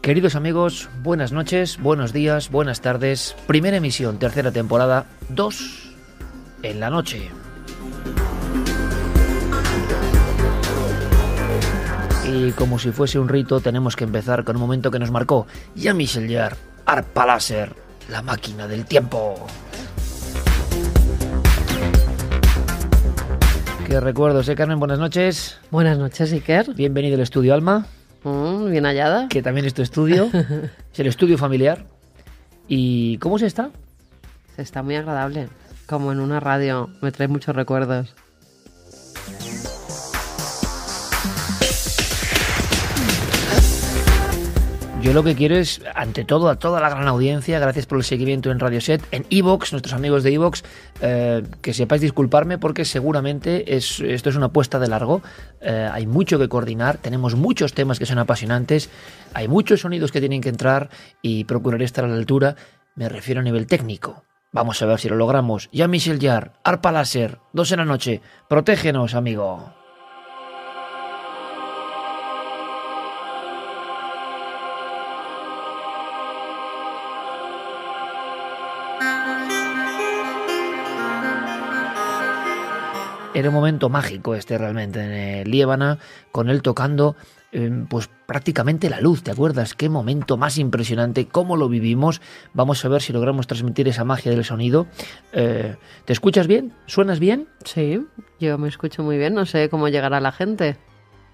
Queridos amigos, buenas noches, buenos días, buenas tardes. Primera emisión, tercera temporada, 2 en la noche. Y como si fuese un rito, tenemos que empezar con un momento que nos marcó. Jean-Michel Jarre, Arpa Láser, la máquina del tiempo. Qué recuerdos, Carmen, buenas noches. Buenas noches, Iker. Bienvenido al estudio Alma. Bien hallada. Que también es tu estudio. Es el estudio familiar. ¿Y cómo se está? Se está muy agradable. Como en una radio. Me trae muchos recuerdos. Yo lo que quiero es, ante todo, a toda la gran audiencia, gracias por el seguimiento en Radio Set, en iVoox, nuestros amigos de iVoox, que sepáis disculparme porque seguramente esto es una apuesta de largo. Hay mucho que coordinar, tenemos muchos temas que son apasionantes, hay muchos sonidos que tienen que entrar y procuraré estar a la altura. Me refiero a nivel técnico. Vamos a ver si lo logramos. Jean-Michel Jarre, Arpa Láser, 2 en la noche. Protégenos, amigo. Era un momento mágico realmente en Liébana, con él tocando pues prácticamente la luz, ¿te acuerdas? Qué momento más impresionante, cómo lo vivimos. Vamos a ver si logramos transmitir esa magia del sonido. ¿Te escuchas bien? ¿Suenas bien? Sí, yo me escucho muy bien, no sé cómo llegará la gente.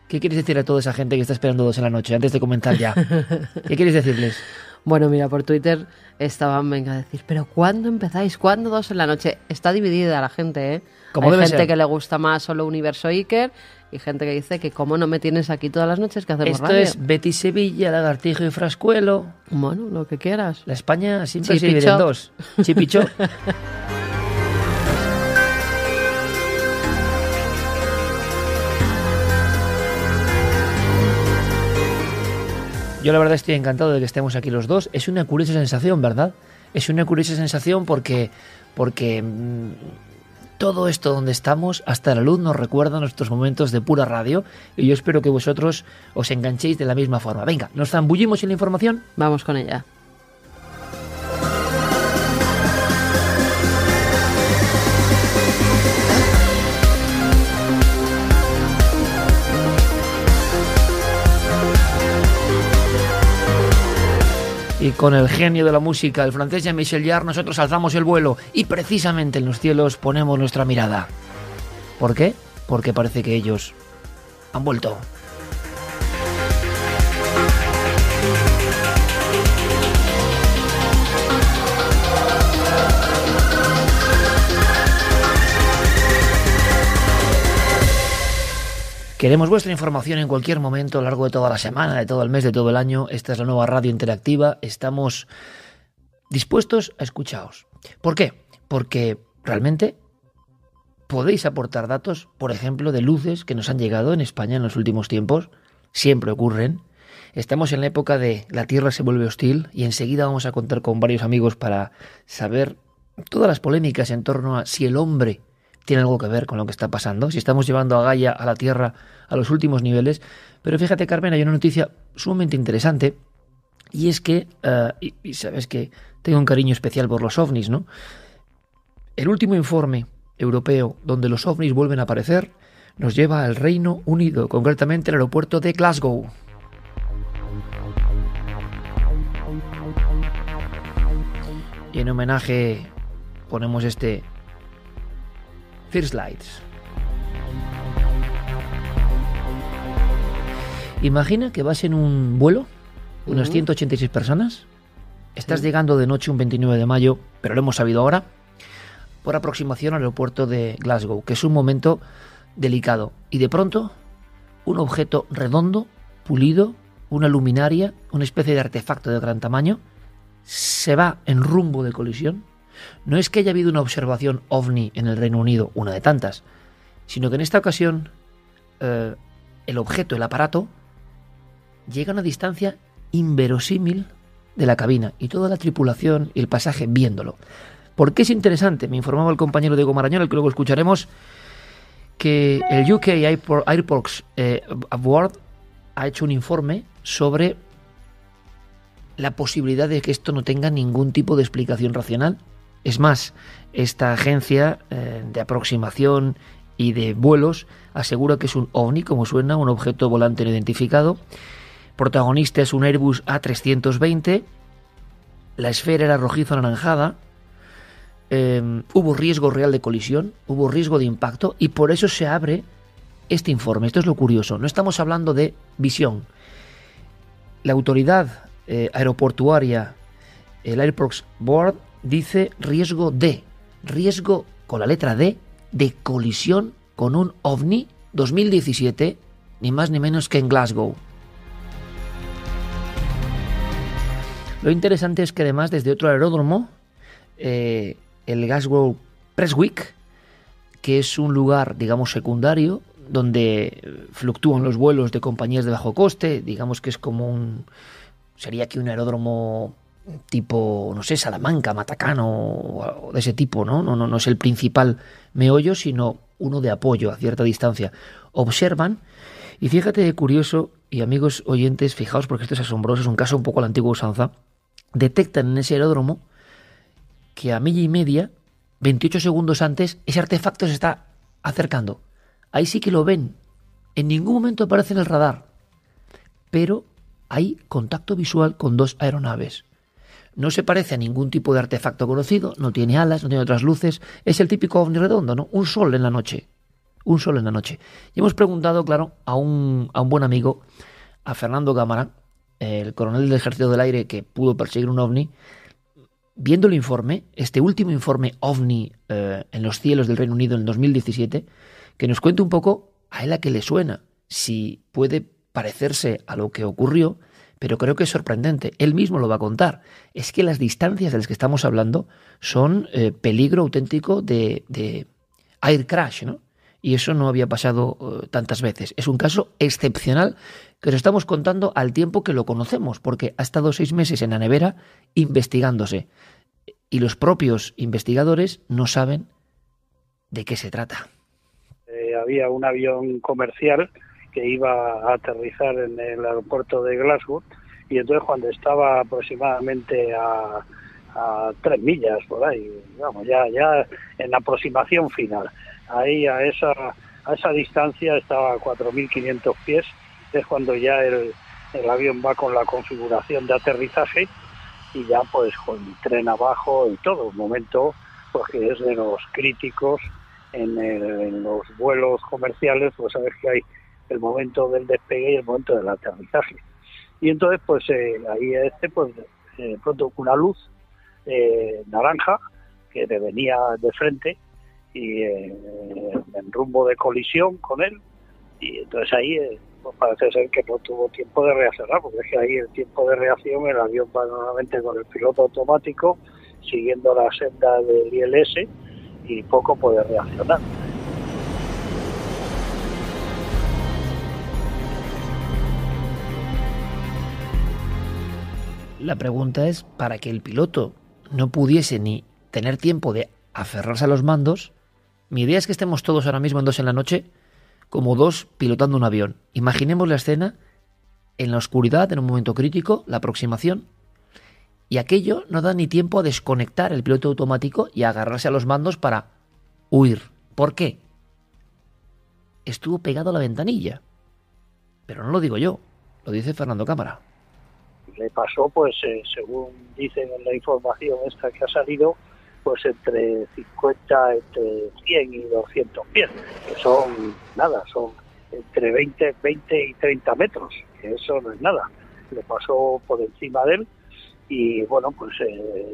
¿Qué quieres decir a toda esa gente que está esperando 2 en la noche, antes de comentar ya? ¿Qué quieres decirles? Bueno, mira, por Twitter estaban, venga, a decir, pero ¿cuándo empezáis? ¿Cuándo 2 en la noche? Está dividida la gente, ¿eh? Hay gente que le gusta más solo Universo Iker y gente que dice que cómo no me tienes aquí todas las noches que hacemos radio. Esto es Betis Sevilla, Lagartijo y Frascuelo. Bueno, lo que quieras. La España siempre se divide en 2. Chipichó. Yo la verdad estoy encantado de que estemos aquí los dos. Es una curiosa sensación, ¿verdad? Es una curiosa sensación porque todo esto donde estamos, hasta la luz, nos recuerda nuestros momentos de pura radio. Y yo espero que vosotros os enganchéis de la misma forma. Venga, ¿nos zambullimos en la información? Vamos con ella. Y con el genio de la música, el francés Jean-Michel Jarre, nosotros alzamos el vuelo y precisamente en los cielos ponemos nuestra mirada. ¿Por qué? Porque parece que ellos han vuelto. Queremos vuestra información en cualquier momento, a lo largo de toda la semana, de todo el mes, de todo el año. Esta es la nueva radio interactiva. Estamos dispuestos a escucharos. ¿Por qué? Porque realmente podéis aportar datos, por ejemplo, de luces que nos han llegado en España en los últimos tiempos. Siempre ocurren. Estamos en la época de la Tierra se vuelve hostil y enseguida vamos a contar con varios amigos para saber todas las polémicas en torno a si el hombre tiene algo que ver con lo que está pasando, si estamos llevando a Gaia, a la Tierra, a los últimos niveles. Pero fíjate, Carmen, hay una noticia sumamente interesante, y es que, y sabes que tengo un cariño especial por los ovnis, ¿no? El último informe europeo donde los ovnis vuelven a aparecer nos lleva al Reino Unido, concretamente al aeropuerto de Glasgow. Y en homenaje ponemos First Lights. Imagina que vas en un vuelo, unas 186 personas, estás llegando de noche un 29 de mayo, pero lo hemos sabido ahora, por aproximación al aeropuerto de Glasgow, que es un momento delicado. Y de pronto, un objeto redondo, pulido, una luminaria, una especie de artefacto de gran tamaño, se va en rumbo de colisión. No es que haya habido una observación ovni en el Reino Unido, una de tantas, sino que en esta ocasión el objeto, el aparato, llega a una distancia inverosímil de la cabina y toda la tripulación y el pasaje viéndolo. ¿Por qué es interesante? Me informaba el compañero Diego Marañón, al que luego escucharemos, que el UK Airports Board ha hecho un informe sobre la posibilidad de que esto no tenga ningún tipo de explicación racional. Es más, esta agencia de aproximación y de vuelos asegura que es un OVNI, como suena, un objeto volante no identificado. Protagonista es un Airbus A320. La esfera era rojizo-anaranjada. Hubo riesgo real de colisión, hubo riesgo de impacto, y por eso se abre este informe. Esto es lo curioso. No estamos hablando de visión. La autoridad aeroportuaria, el Airports Board, dice riesgo con la letra D, de colisión con un OVNI 2017, ni más ni menos que en Glasgow. Lo interesante es que además desde otro aeródromo, el Glasgow Prestwick, que es un lugar, digamos, secundario, donde fluctúan los vuelos de compañías de bajo coste, digamos que es como sería aquí un aeródromo tipo, no sé, Salamanca, Matacano, o de ese tipo, ¿no? No es el principal meollo, sino uno de apoyo a cierta distancia. Observan, y fíjate curioso, y amigos oyentes, fijaos porque esto es asombroso, es un caso un poco a la antigua usanza, detectan en ese aeródromo que a milla y media, 28 segundos antes, ese artefacto se está acercando. Ahí sí que lo ven. En ningún momento aparece en el radar. Pero hay contacto visual con dos aeronaves. No se parece a ningún tipo de artefacto conocido, no tiene alas, no tiene otras luces. Es el típico ovni redondo, ¿no? Un sol en la noche. Un sol en la noche. Y hemos preguntado, claro, a un buen amigo, a Fernando Cámara, el coronel del Ejército del Aire que pudo perseguir un ovni. Viendo el informe, este último informe OVNI en los cielos del Reino Unido en el 2017, que nos cuente un poco a él a qué le suena, si puede parecerse a lo que ocurrió, pero creo que es sorprendente. Él mismo lo va a contar. Es que las distancias de las que estamos hablando son peligro auténtico de air crash, ¿no? Y eso no había pasado tantas veces. Es un caso excepcional que os estamos contando al tiempo que lo conocemos, porque ha estado 6 meses en la nevera investigándose. Y los propios investigadores no saben de qué se trata. Había un avión comercial que iba a aterrizar en el aeropuerto de Glasgow, y entonces cuando estaba aproximadamente a 3 millas por ahí, vamos, ya en la aproximación final, ahí a esa distancia estaba a 4.500 pies, es cuando ya el avión va con la configuración de aterrizaje y ya pues con el tren abajo y todo, un momento pues que es de los críticos en los vuelos comerciales, pues sabes que hay el momento del despegue y el momento del aterrizaje. Y entonces pues ahí pronto una luz naranja que le venía de frente y en rumbo de colisión con él, y entonces ahí pues parece ser que no tuvo tiempo de reaccionar, porque es que ahí el tiempo de reacción, el avión va normalmente con el piloto automático siguiendo la senda del ILS y poco puede reaccionar. La pregunta es, para que el piloto no pudiese ni tener tiempo de aferrarse a los mandos, mi idea es que estemos todos ahora mismo en 2 en la noche, como 2 pilotando un avión. Imaginemos la escena en la oscuridad, en un momento crítico, la aproximación, y aquello no da ni tiempo a desconectar el piloto automático y a agarrarse a los mandos para huir. ¿Por qué? Estuvo pegado a la ventanilla. Pero no lo digo yo, lo dice Fernando Cámara. Le pasó, pues, según dicen en la información esta que ha salido, pues entre 100 y 200 pies, que son nada, son entre 20 y 30 metros, que eso no es nada. Le pasó por encima de él y, bueno, pues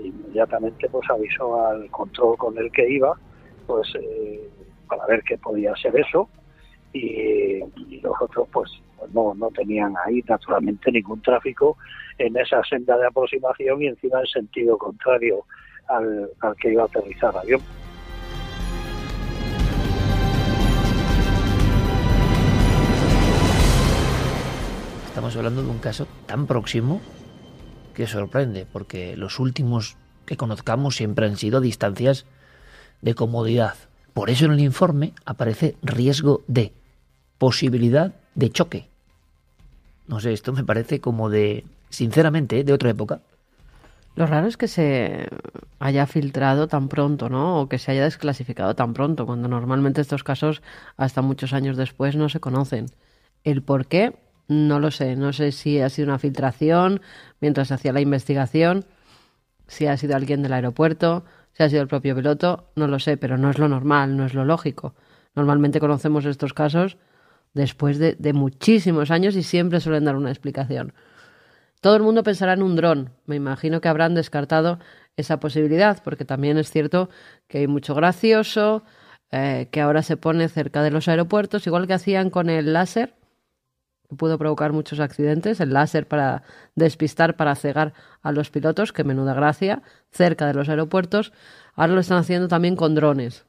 inmediatamente pues avisó al control con el que iba, pues para ver qué podía ser eso, y los otros pues no tenían ahí naturalmente ningún tráfico en esa senda de aproximación y encima en sentido contrario al que iba a aterrizar el avión. Estamos hablando de un caso tan próximo que sorprende, porque los últimos que conozcamos siempre han sido a distancias de comodidad. Por eso en el informe aparece riesgo de posibilidad de choque. No sé, esto me parece como de sinceramente, de otra época. Lo raro es que se haya filtrado tan pronto, ¿no? O que se haya desclasificado tan pronto, cuando normalmente estos casos, hasta muchos años después, no se conocen. El por qué, no lo sé. No sé si ha sido una filtración mientras se hacía la investigación, si ha sido alguien del aeropuerto, si ha sido el propio piloto, no lo sé, pero no es lo normal, no es lo lógico. Normalmente conocemos estos casos después de muchísimos años y siempre suelen dar una explicación. Todo el mundo pensará en un dron. Me imagino que habrán descartado esa posibilidad, porque también es cierto que hay mucho gracioso, que ahora se pone cerca de los aeropuertos, igual que hacían con el láser, que pudo provocar muchos accidentes, el láser para despistar, para cegar a los pilotos, que menuda gracia, cerca de los aeropuertos. Ahora lo están haciendo también con drones.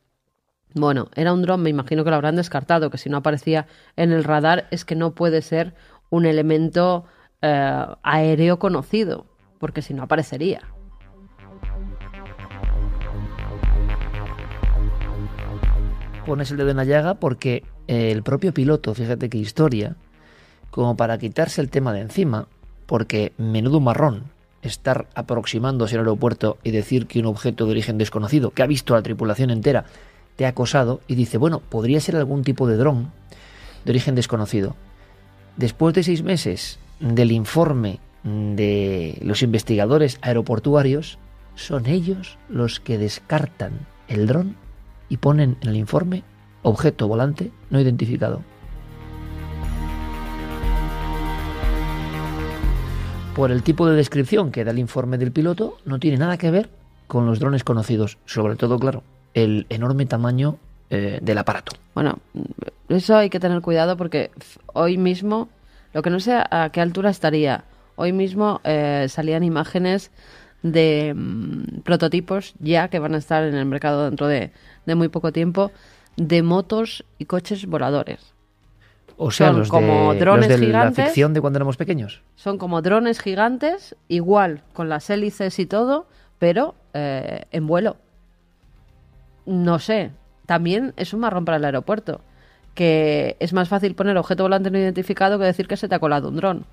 Bueno, era un dron, me imagino que lo habrán descartado, que si no aparecía en el radar es que no puede ser un elemento aéreo conocido, porque si no aparecería. Pones el dedo en la llaga porque el propio piloto, fíjate qué historia, como para quitarse el tema de encima, porque menudo marrón estar aproximándose al aeropuerto y decir que un objeto de origen desconocido, que ha visto a la tripulación entera, te ha acosado, y dice, bueno, podría ser algún tipo de dron de origen desconocido. Después de 6 meses del informe de los investigadores aeroportuarios, son ellos los que descartan el dron y ponen en el informe objeto volante no identificado. Por el tipo de descripción que da el informe del piloto, no tiene nada que ver con los drones conocidos, sobre todo, claro, el enorme tamaño del aparato. Bueno, eso hay que tener cuidado porque hoy mismo, lo que no sé a qué altura estaría, hoy mismo salían imágenes de prototipos ya que van a estar en el mercado dentro de muy poco tiempo, de motos y coches voladores. O sea, son los como de, drones los de gigantes, la ficción de cuando éramos pequeños. Son como drones gigantes, igual, con las hélices y todo, pero en vuelo. No sé, también es un marrón para el aeropuerto, que es más fácil poner objeto volante no identificado que decir que se te ha colado un dron,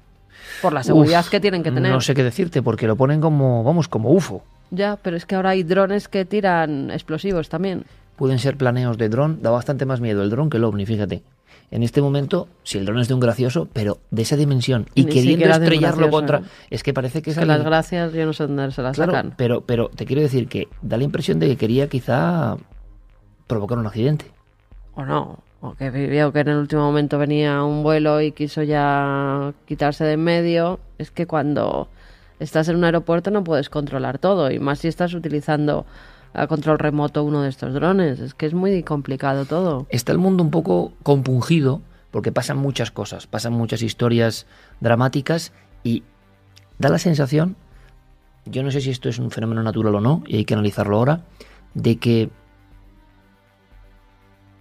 por la seguridad que tienen que tener. No sé qué decirte, porque lo ponen como, vamos, como UFO. Ya, pero es que ahora hay drones que tiran explosivos también. Pueden ser planeos de dron, da bastante más miedo el dron que el ovni, fíjate. En este momento, si el dron es de un gracioso, pero de esa dimensión, y Ni queriendo siquiera de un estrellarlo gracioso, contra... ¿no? Es que parece que es Que alguien... las gracias yo no sé dónde se las Claro, sacan. pero te quiero decir que da la impresión de que quería quizá provocar un accidente. O no, o que vivió que en el último momento venía un vuelo y quiso ya quitarse de en medio. Es que cuando estás en un aeropuerto no puedes controlar todo, y más si estás utilizando a control remoto uno de estos drones. Es que es muy complicado todo. Está el mundo un poco compungido porque pasan muchas cosas, pasan muchas historias dramáticas y da la sensación, yo no sé si esto es un fenómeno natural o no, y hay que analizarlo ahora, de que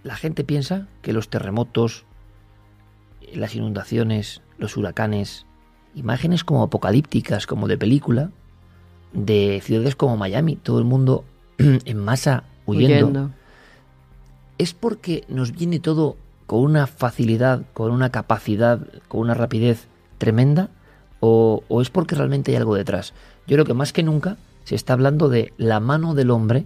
la gente piensa que los terremotos, las inundaciones, los huracanes, imágenes como apocalípticas, como de película, de ciudades como Miami, todo el mundo en masa huyendo, es porque nos viene todo con una facilidad, con una capacidad, con una rapidez tremenda, o es porque realmente hay algo detrás. Yo creo que más que nunca se está hablando de la mano del hombre,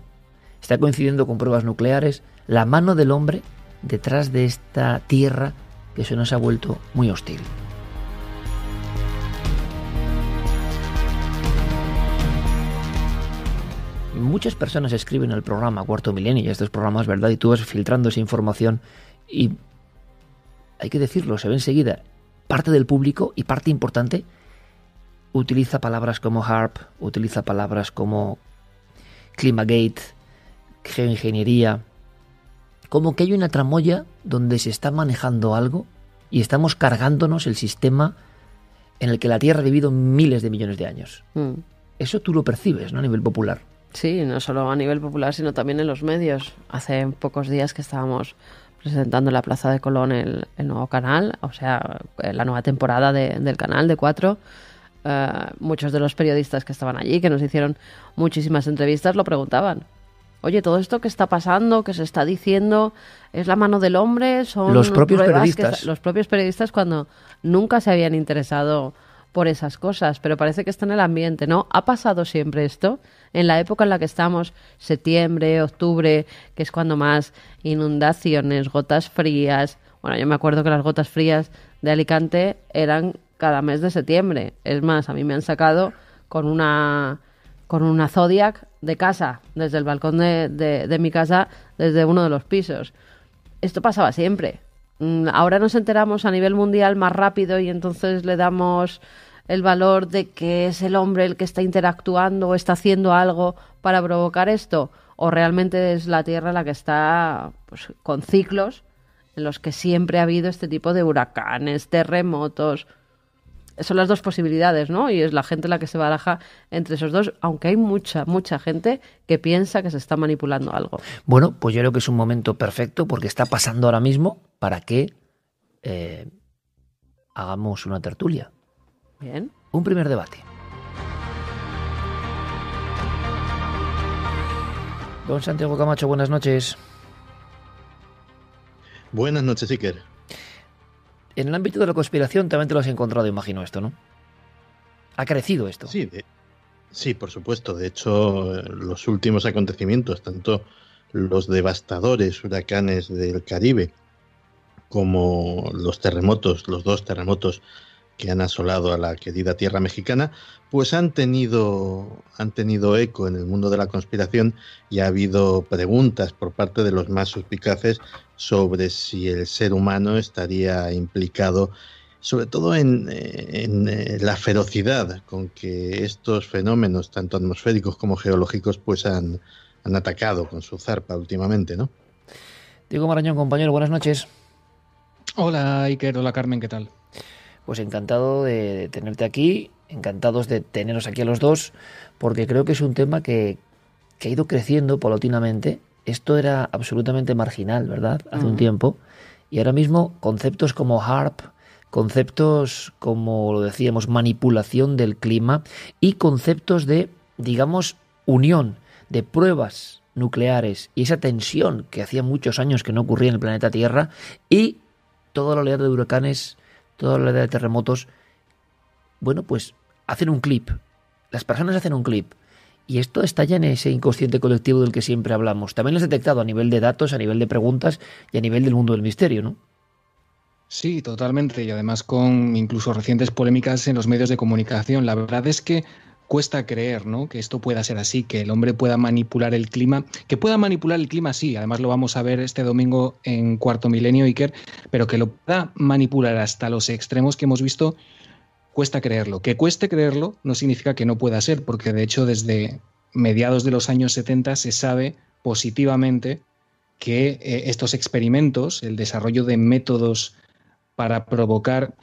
está coincidiendo con pruebas nucleares, la mano del hombre detrás de esta tierra que se nos ha vuelto muy hostil. Muchas personas escriben al programa Cuarto Milenio y a estos programas, ¿verdad? Y tú vas filtrando esa información y hay que decirlo, se ve enseguida. Parte del público y parte importante utiliza palabras como HAARP, utiliza palabras como Climagate, geoingeniería, como que hay una tramoya donde se está manejando algo y estamos cargándonos el sistema en el que la Tierra ha vivido miles de millones de años. Eso tú lo percibes, ¿no? A nivel popular. Sí, no solo a nivel popular, sino también en los medios. Hace pocos días que estábamos presentando en la Plaza de Colón el nuevo canal, o sea, la nueva temporada del canal de 4. Muchos de los periodistas que estaban allí, que nos hicieron muchísimas entrevistas, lo preguntaban. Oye, todo esto que está pasando, que se está diciendo, ¿es la mano del hombre? ¿Son los propios periodistas? Los propios periodistas, cuando nunca se habían interesado por esas cosas, pero parece que está en el ambiente, ¿no? ¿Ha pasado siempre esto? En la época en la que estamos, septiembre, octubre, que es cuando más inundaciones, gotas frías. Bueno, yo me acuerdo que las gotas frías de Alicante eran cada mes de septiembre. Es más, a mí me han sacado con una Zodiac de casa, desde el balcón de mi casa, desde uno de los pisos. Esto pasaba siempre. Ahora nos enteramos a nivel mundial más rápido y entonces le damos el valor de que es el hombre el que está interactuando o está haciendo algo para provocar esto, o realmente es la Tierra la que está pues, con ciclos en los que siempre ha habido este tipo de huracanes, terremotos. Son las dos posibilidades, ¿no? Y es la gente la que se baraja entre esos dos, aunque hay mucha gente que piensa que se está manipulando algo. Bueno, pues yo creo que es un momento perfecto porque está pasando ahora mismo para que hagamos una tertulia. Bien. Un primer debate. Don Santiago Camacho, buenas noches. Buenas noches, Iker. En el ámbito de la conspiración también te lo has encontrado, imagino esto, ¿no? ¿Ha crecido esto? Sí, por supuesto. De hecho, los últimos acontecimientos, tanto los devastadores huracanes del Caribe como los terremotos, los dos terremotos que han asolado a la querida tierra mexicana, pues han tenido eco en el mundo de la conspiración y ha habido preguntas por parte de los más suspicaces sobre si el ser humano estaría implicado, sobre todo en la ferocidad con que estos fenómenos, tanto atmosféricos como geológicos, pues han atacado con su zarpa últimamente, ¿no? Diego Marañón, compañero, buenas noches. Hola, Iker, hola, Carmen, ¿qué tal? Pues encantado de tenerte aquí, encantados de teneros aquí a los dos, porque creo que es un tema que ha ido creciendo paulatinamente. Esto era absolutamente marginal, ¿verdad? Hace un tiempo. Y ahora mismo conceptos como HAARP, conceptos como, lo decíamos, manipulación del clima y conceptos de, digamos, unión de pruebas nucleares y esa tensión que hacía muchos años que no ocurría en el planeta Tierra y toda la oleada de huracanes, toda la oleada de terremotos, bueno, pues hacen un clip. Las personas hacen un clip. Y esto está ya en ese inconsciente colectivo del que siempre hablamos. También lo has detectado a nivel de datos, a nivel de preguntas y a nivel del mundo del misterio, ¿no? Sí, totalmente. Y además con incluso recientes polémicas en los medios de comunicación. La verdad es que cuesta creer, ¿no?, que esto pueda ser así, que el hombre pueda manipular el clima. Que pueda manipular el clima, sí. Además lo vamos a ver este domingo en Cuarto Milenio, Iker. Pero que lo pueda manipular hasta los extremos que hemos visto, cuesta creerlo. Que cueste creerlo no significa que no pueda ser, porque de hecho desde mediados de los años 70 se sabe positivamente que estos experimentos, el desarrollo de métodos para provocar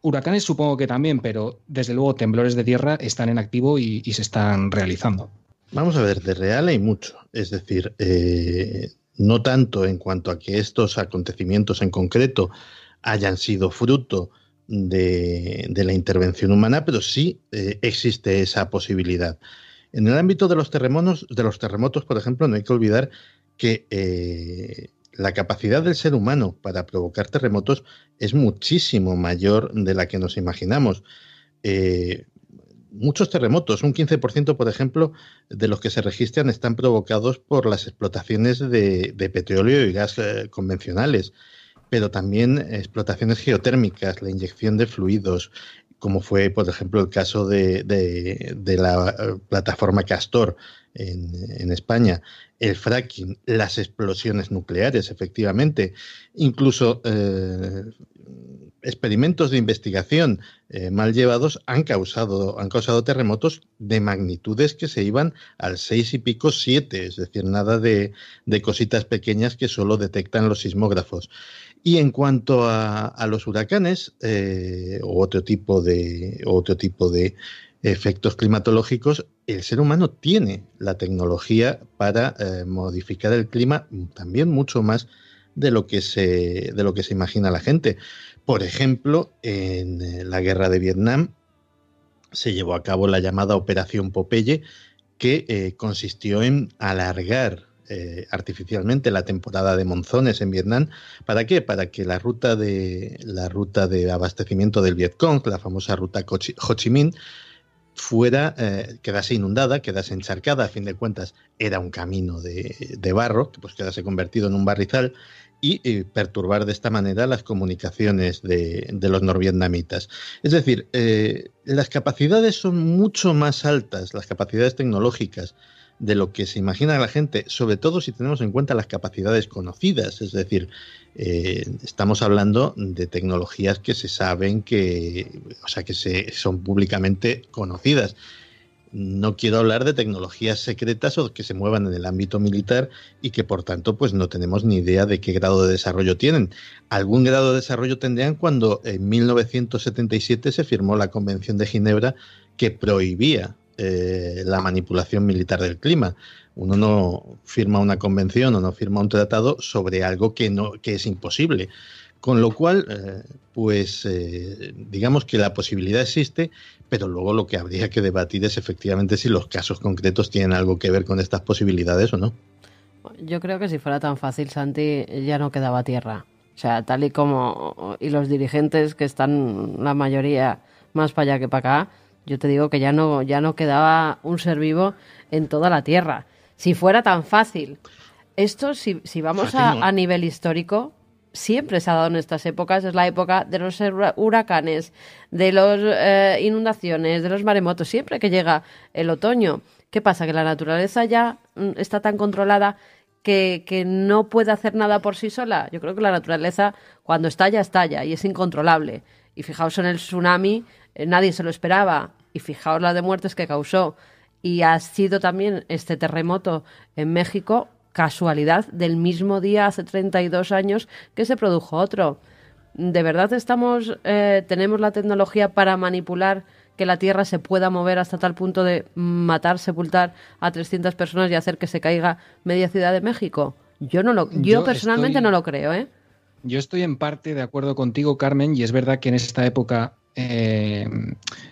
huracanes, supongo que también, pero desde luego temblores de tierra están en activo y se están realizando. Vamos a ver, de real hay mucho. Es decir, no tanto en cuanto a que estos acontecimientos en concreto hayan sido fruto de la intervención humana, pero sí existe esa posibilidad. En el ámbito de los terremotos, por ejemplo, no hay que olvidar que la capacidad del ser humano para provocar terremotos es muchísimo mayor de la que nos imaginamos. Muchos terremotos, un 15%, por ejemplo, de los que se registran están provocados por las explotaciones de petróleo y gas convencionales, pero también explotaciones geotérmicas, la inyección de fluidos, como fue, por ejemplo, el caso de la plataforma Castor en España, el fracking, las explosiones nucleares, efectivamente, incluso experimentos de investigación mal llevados han causado terremotos de magnitudes que se iban al 6 y pico, 7, es decir, nada de cositas pequeñas que solo detectan los sismógrafos. Y en cuanto a los huracanes o otro tipo de efectos climatológicos, el ser humano tiene la tecnología para modificar el clima también mucho más de lo que se imagina la gente. Por ejemplo, en la guerra de Vietnam se llevó a cabo la llamada Operación Popeye, que consistió en alargar artificialmente la temporada de monzones en Vietnam. ¿Para qué? Para que la ruta de abastecimiento del Vietcong, la famosa ruta Ho Chi Minh, quedase inundada, quedase encharcada. A fin de cuentas era un camino de barro que pues quedase convertido en un barrizal y perturbar de esta manera las comunicaciones de los norvietnamitas. Es decir, las capacidades son mucho más altas, las capacidades tecnológicas, de lo que se imagina la gente, sobre todo si tenemos en cuenta las capacidades conocidas. Es decir, estamos hablando de tecnologías que se saben son públicamente conocidas. No quiero hablar de tecnologías secretas o que se muevan en el ámbito militar y que por tanto pues no tenemos ni idea de qué grado de desarrollo tienen. Algún grado de desarrollo tendrían cuando en 1977 se firmó la Convención de Ginebra, que prohibía la manipulación militar del clima. Uno no firma una convención o no firma un tratado sobre algo que es imposible. Con lo cual, digamos que la posibilidad existe, pero luego lo que habría que debatir es efectivamente si los casos concretos tienen algo que ver con estas posibilidades o no. Yo creo que si fuera tan fácil, Santi, ya no quedaba tierra. O sea, tal y como... Y los dirigentes que están, la mayoría, más para allá que para acá, yo te digo que ya no quedaba un ser vivo en toda la tierra. Si fuera tan fácil. Esto, si vamos a nivel histórico, siempre se ha dado en estas épocas. Es la época de los huracanes, de las inundaciones, de los maremotos. Siempre que llega el otoño. ¿Qué pasa? Que la naturaleza ya está tan controlada que no puede hacer nada por sí sola. Yo creo que la naturaleza, cuando estalla y es incontrolable. Y fijaos en el tsunami, nadie se lo esperaba. Y fijaos la de muertes que causó. Y ha sido también este terremoto en México, casualidad del mismo día hace 32 años que se produjo otro. ¿De verdad tenemos la tecnología para manipular que la Tierra se pueda mover hasta tal punto de matar, sepultar a 300 personas y hacer que se caiga media ciudad de México? Yo personalmente no lo creo, ¿eh? Yo estoy en parte de acuerdo contigo, Carmen, y es verdad que en esta época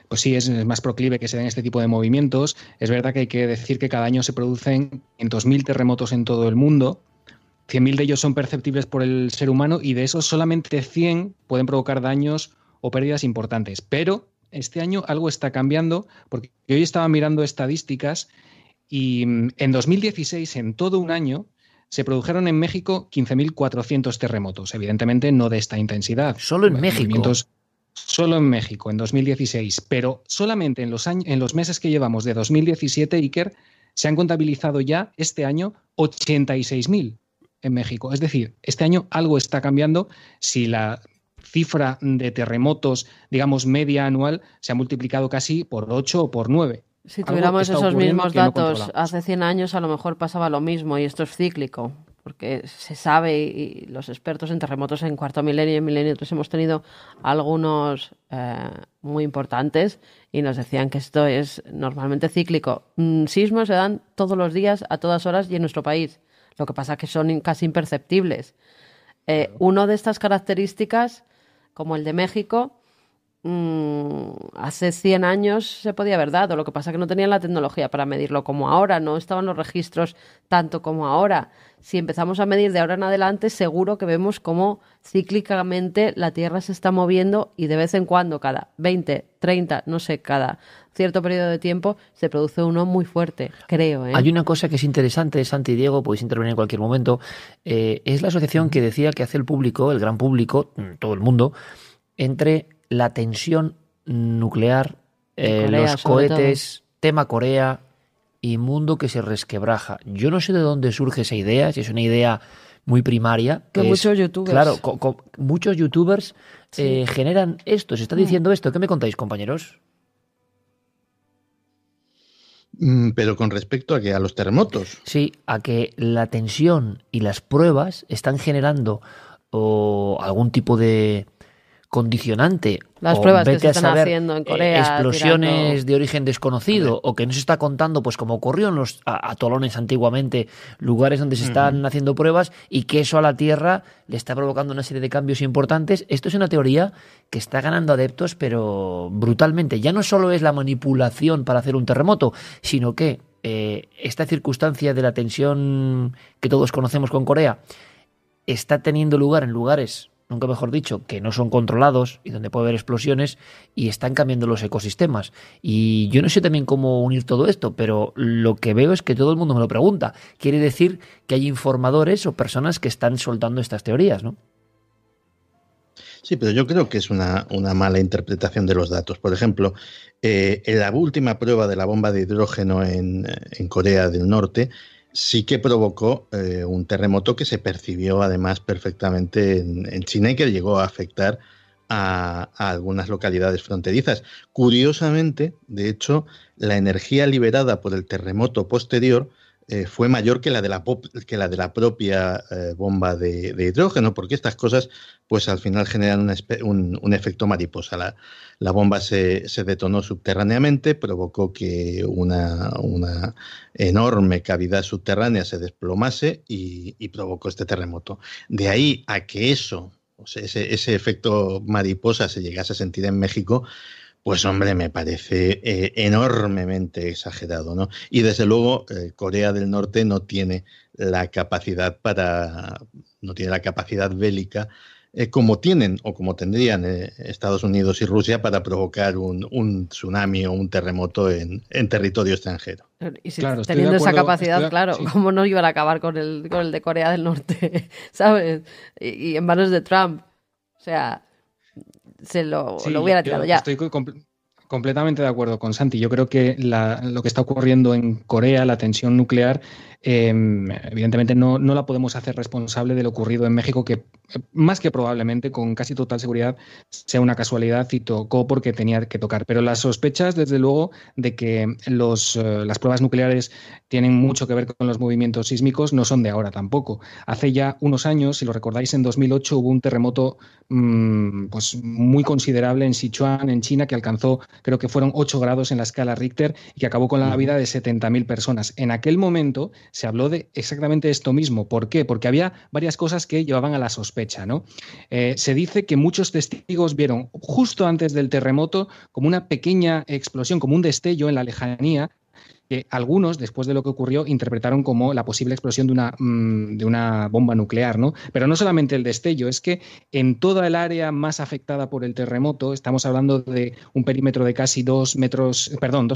pues sí, es más proclive que se den este tipo de movimientos. Es verdad que hay que decir que cada año se producen 500.000 terremotos en todo el mundo. 100.000 de ellos son perceptibles por el ser humano y de esos solamente 100 pueden provocar daños o pérdidas importantes. Pero este año algo está cambiando, porque hoy estaba mirando estadísticas y en 2016, en todo un año, se produjeron en México 15.400 terremotos. Evidentemente no de esta intensidad. Solo en México. Solo en México, en 2016. Pero solamente en los meses que llevamos de 2017, Iker, se han contabilizado ya este año 86.000 en México. Es decir, este año algo está cambiando si la cifra de terremotos, digamos, media anual, se ha multiplicado casi por 8 o por 9. Si tuviéramos esos mismos datos hace 100 años, a lo mejor pasaba lo mismo, y esto es cíclico, porque se sabe, y los expertos en terremotos en cuarto milenio y en milenio 3 hemos tenido algunos muy importantes y nos decían que esto es normalmente cíclico. Sismos se dan todos los días, a todas horas y en nuestro país. Lo que pasa es que son casi imperceptibles. Uno de estas características, como el de México, hace 100 años se podía haber dado. Lo que pasa es que no tenían la tecnología para medirlo como ahora, no estaban los registros tanto como ahora. Si empezamos a medir de ahora en adelante, seguro que vemos cómo cíclicamente la Tierra se está moviendo y de vez en cuando, cada 20, 30, no sé, cada cierto periodo de tiempo, se produce uno muy fuerte, creo. Hay una cosa que es interesante, Santi y Diego, podéis intervenir en cualquier momento, es la asociación que decía que hace el público, el gran público, todo el mundo, entre la tensión nuclear, Corea, los cohetes, tema Corea y mundo que se resquebraja. Yo no sé de dónde surge esa idea, si es una idea muy primaria. Que muchos youtubers. Claro, muchos youtubers generan esto, se está diciendo esto. ¿Qué me contáis, compañeros? Pero con respecto a que a los terremotos. Sí, a que la tensión y las pruebas están generando algún tipo de condicionante. Las pruebas que se están haciendo en Corea. Explosiones de origen desconocido, o que no se está contando, pues como ocurrió en los atolones antiguamente, lugares donde se están haciendo pruebas, y que eso a la Tierra le está provocando una serie de cambios importantes. Esto es una teoría que está ganando adeptos, pero brutalmente. Ya no solo es la manipulación para hacer un terremoto, sino que esta circunstancia de la tensión que todos conocemos con Corea está teniendo lugar en lugares, nunca mejor dicho, que no son controlados y donde puede haber explosiones y están cambiando los ecosistemas. Y yo no sé también cómo unir todo esto, pero lo que veo es que todo el mundo me lo pregunta. Quiere decir que hay informadores o personas que están soltando estas teorías, ¿no? Sí, pero yo creo que es una mala interpretación de los datos. Por ejemplo, en la última prueba de la bomba de hidrógeno en Corea del Norte sí que provocó un terremoto que se percibió además perfectamente en China y que llegó a afectar a algunas localidades fronterizas. Curiosamente, de hecho, la energía liberada por el terremoto posterior fue mayor que la de la propia bomba de hidrógeno, porque estas cosas pues al final generan un efecto mariposa. La bomba se detonó subterráneamente, provocó que una enorme cavidad subterránea se desplomase y provocó este terremoto. De ahí a que eso, o sea, ese efecto mariposa se llegase a sentir en México, pues hombre, me parece enormemente exagerado, ¿no? Y desde luego Corea del Norte no tiene la capacidad bélica como tienen o como tendrían Estados Unidos y Rusia para provocar un tsunami o un terremoto en territorio extranjero. Y si claro, teniendo esa capacidad, claro, sí. ¿Cómo no iban a acabar con el de Corea del Norte? ¿Sabes? Y en manos de Trump. O sea, lo hubiera tirado ya. Estoy completamente de acuerdo con Santi. Yo creo que lo que está ocurriendo en Corea, la tensión nuclear, evidentemente no la podemos hacer responsable de lo ocurrido en México, que más que probablemente, con casi total seguridad, sea una casualidad y tocó porque tenía que tocar. Pero las sospechas, desde luego, de que las pruebas nucleares tienen mucho que ver con los movimientos sísmicos no son de ahora tampoco. Hace ya unos años, si lo recordáis, en 2008 hubo un terremoto pues muy considerable en Sichuan, en China, que alcanzó, creo que fueron 8 grados en la escala Richter y que acabó con la vida de 70.000 personas. En aquel momento se habló de exactamente esto mismo. ¿Por qué? Porque había varias cosas que llevaban a la sospecha, ¿no? Se dice que muchos testigos vieron justo antes del terremoto como una pequeña explosión, como un destello en la lejanía, que algunos, después de lo que ocurrió, interpretaron como la posible explosión de una bomba nuclear, ¿no? Pero no solamente el destello, es que en toda el área más afectada por el terremoto, estamos hablando de un perímetro de casi 2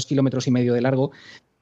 kilómetros y medio de largo,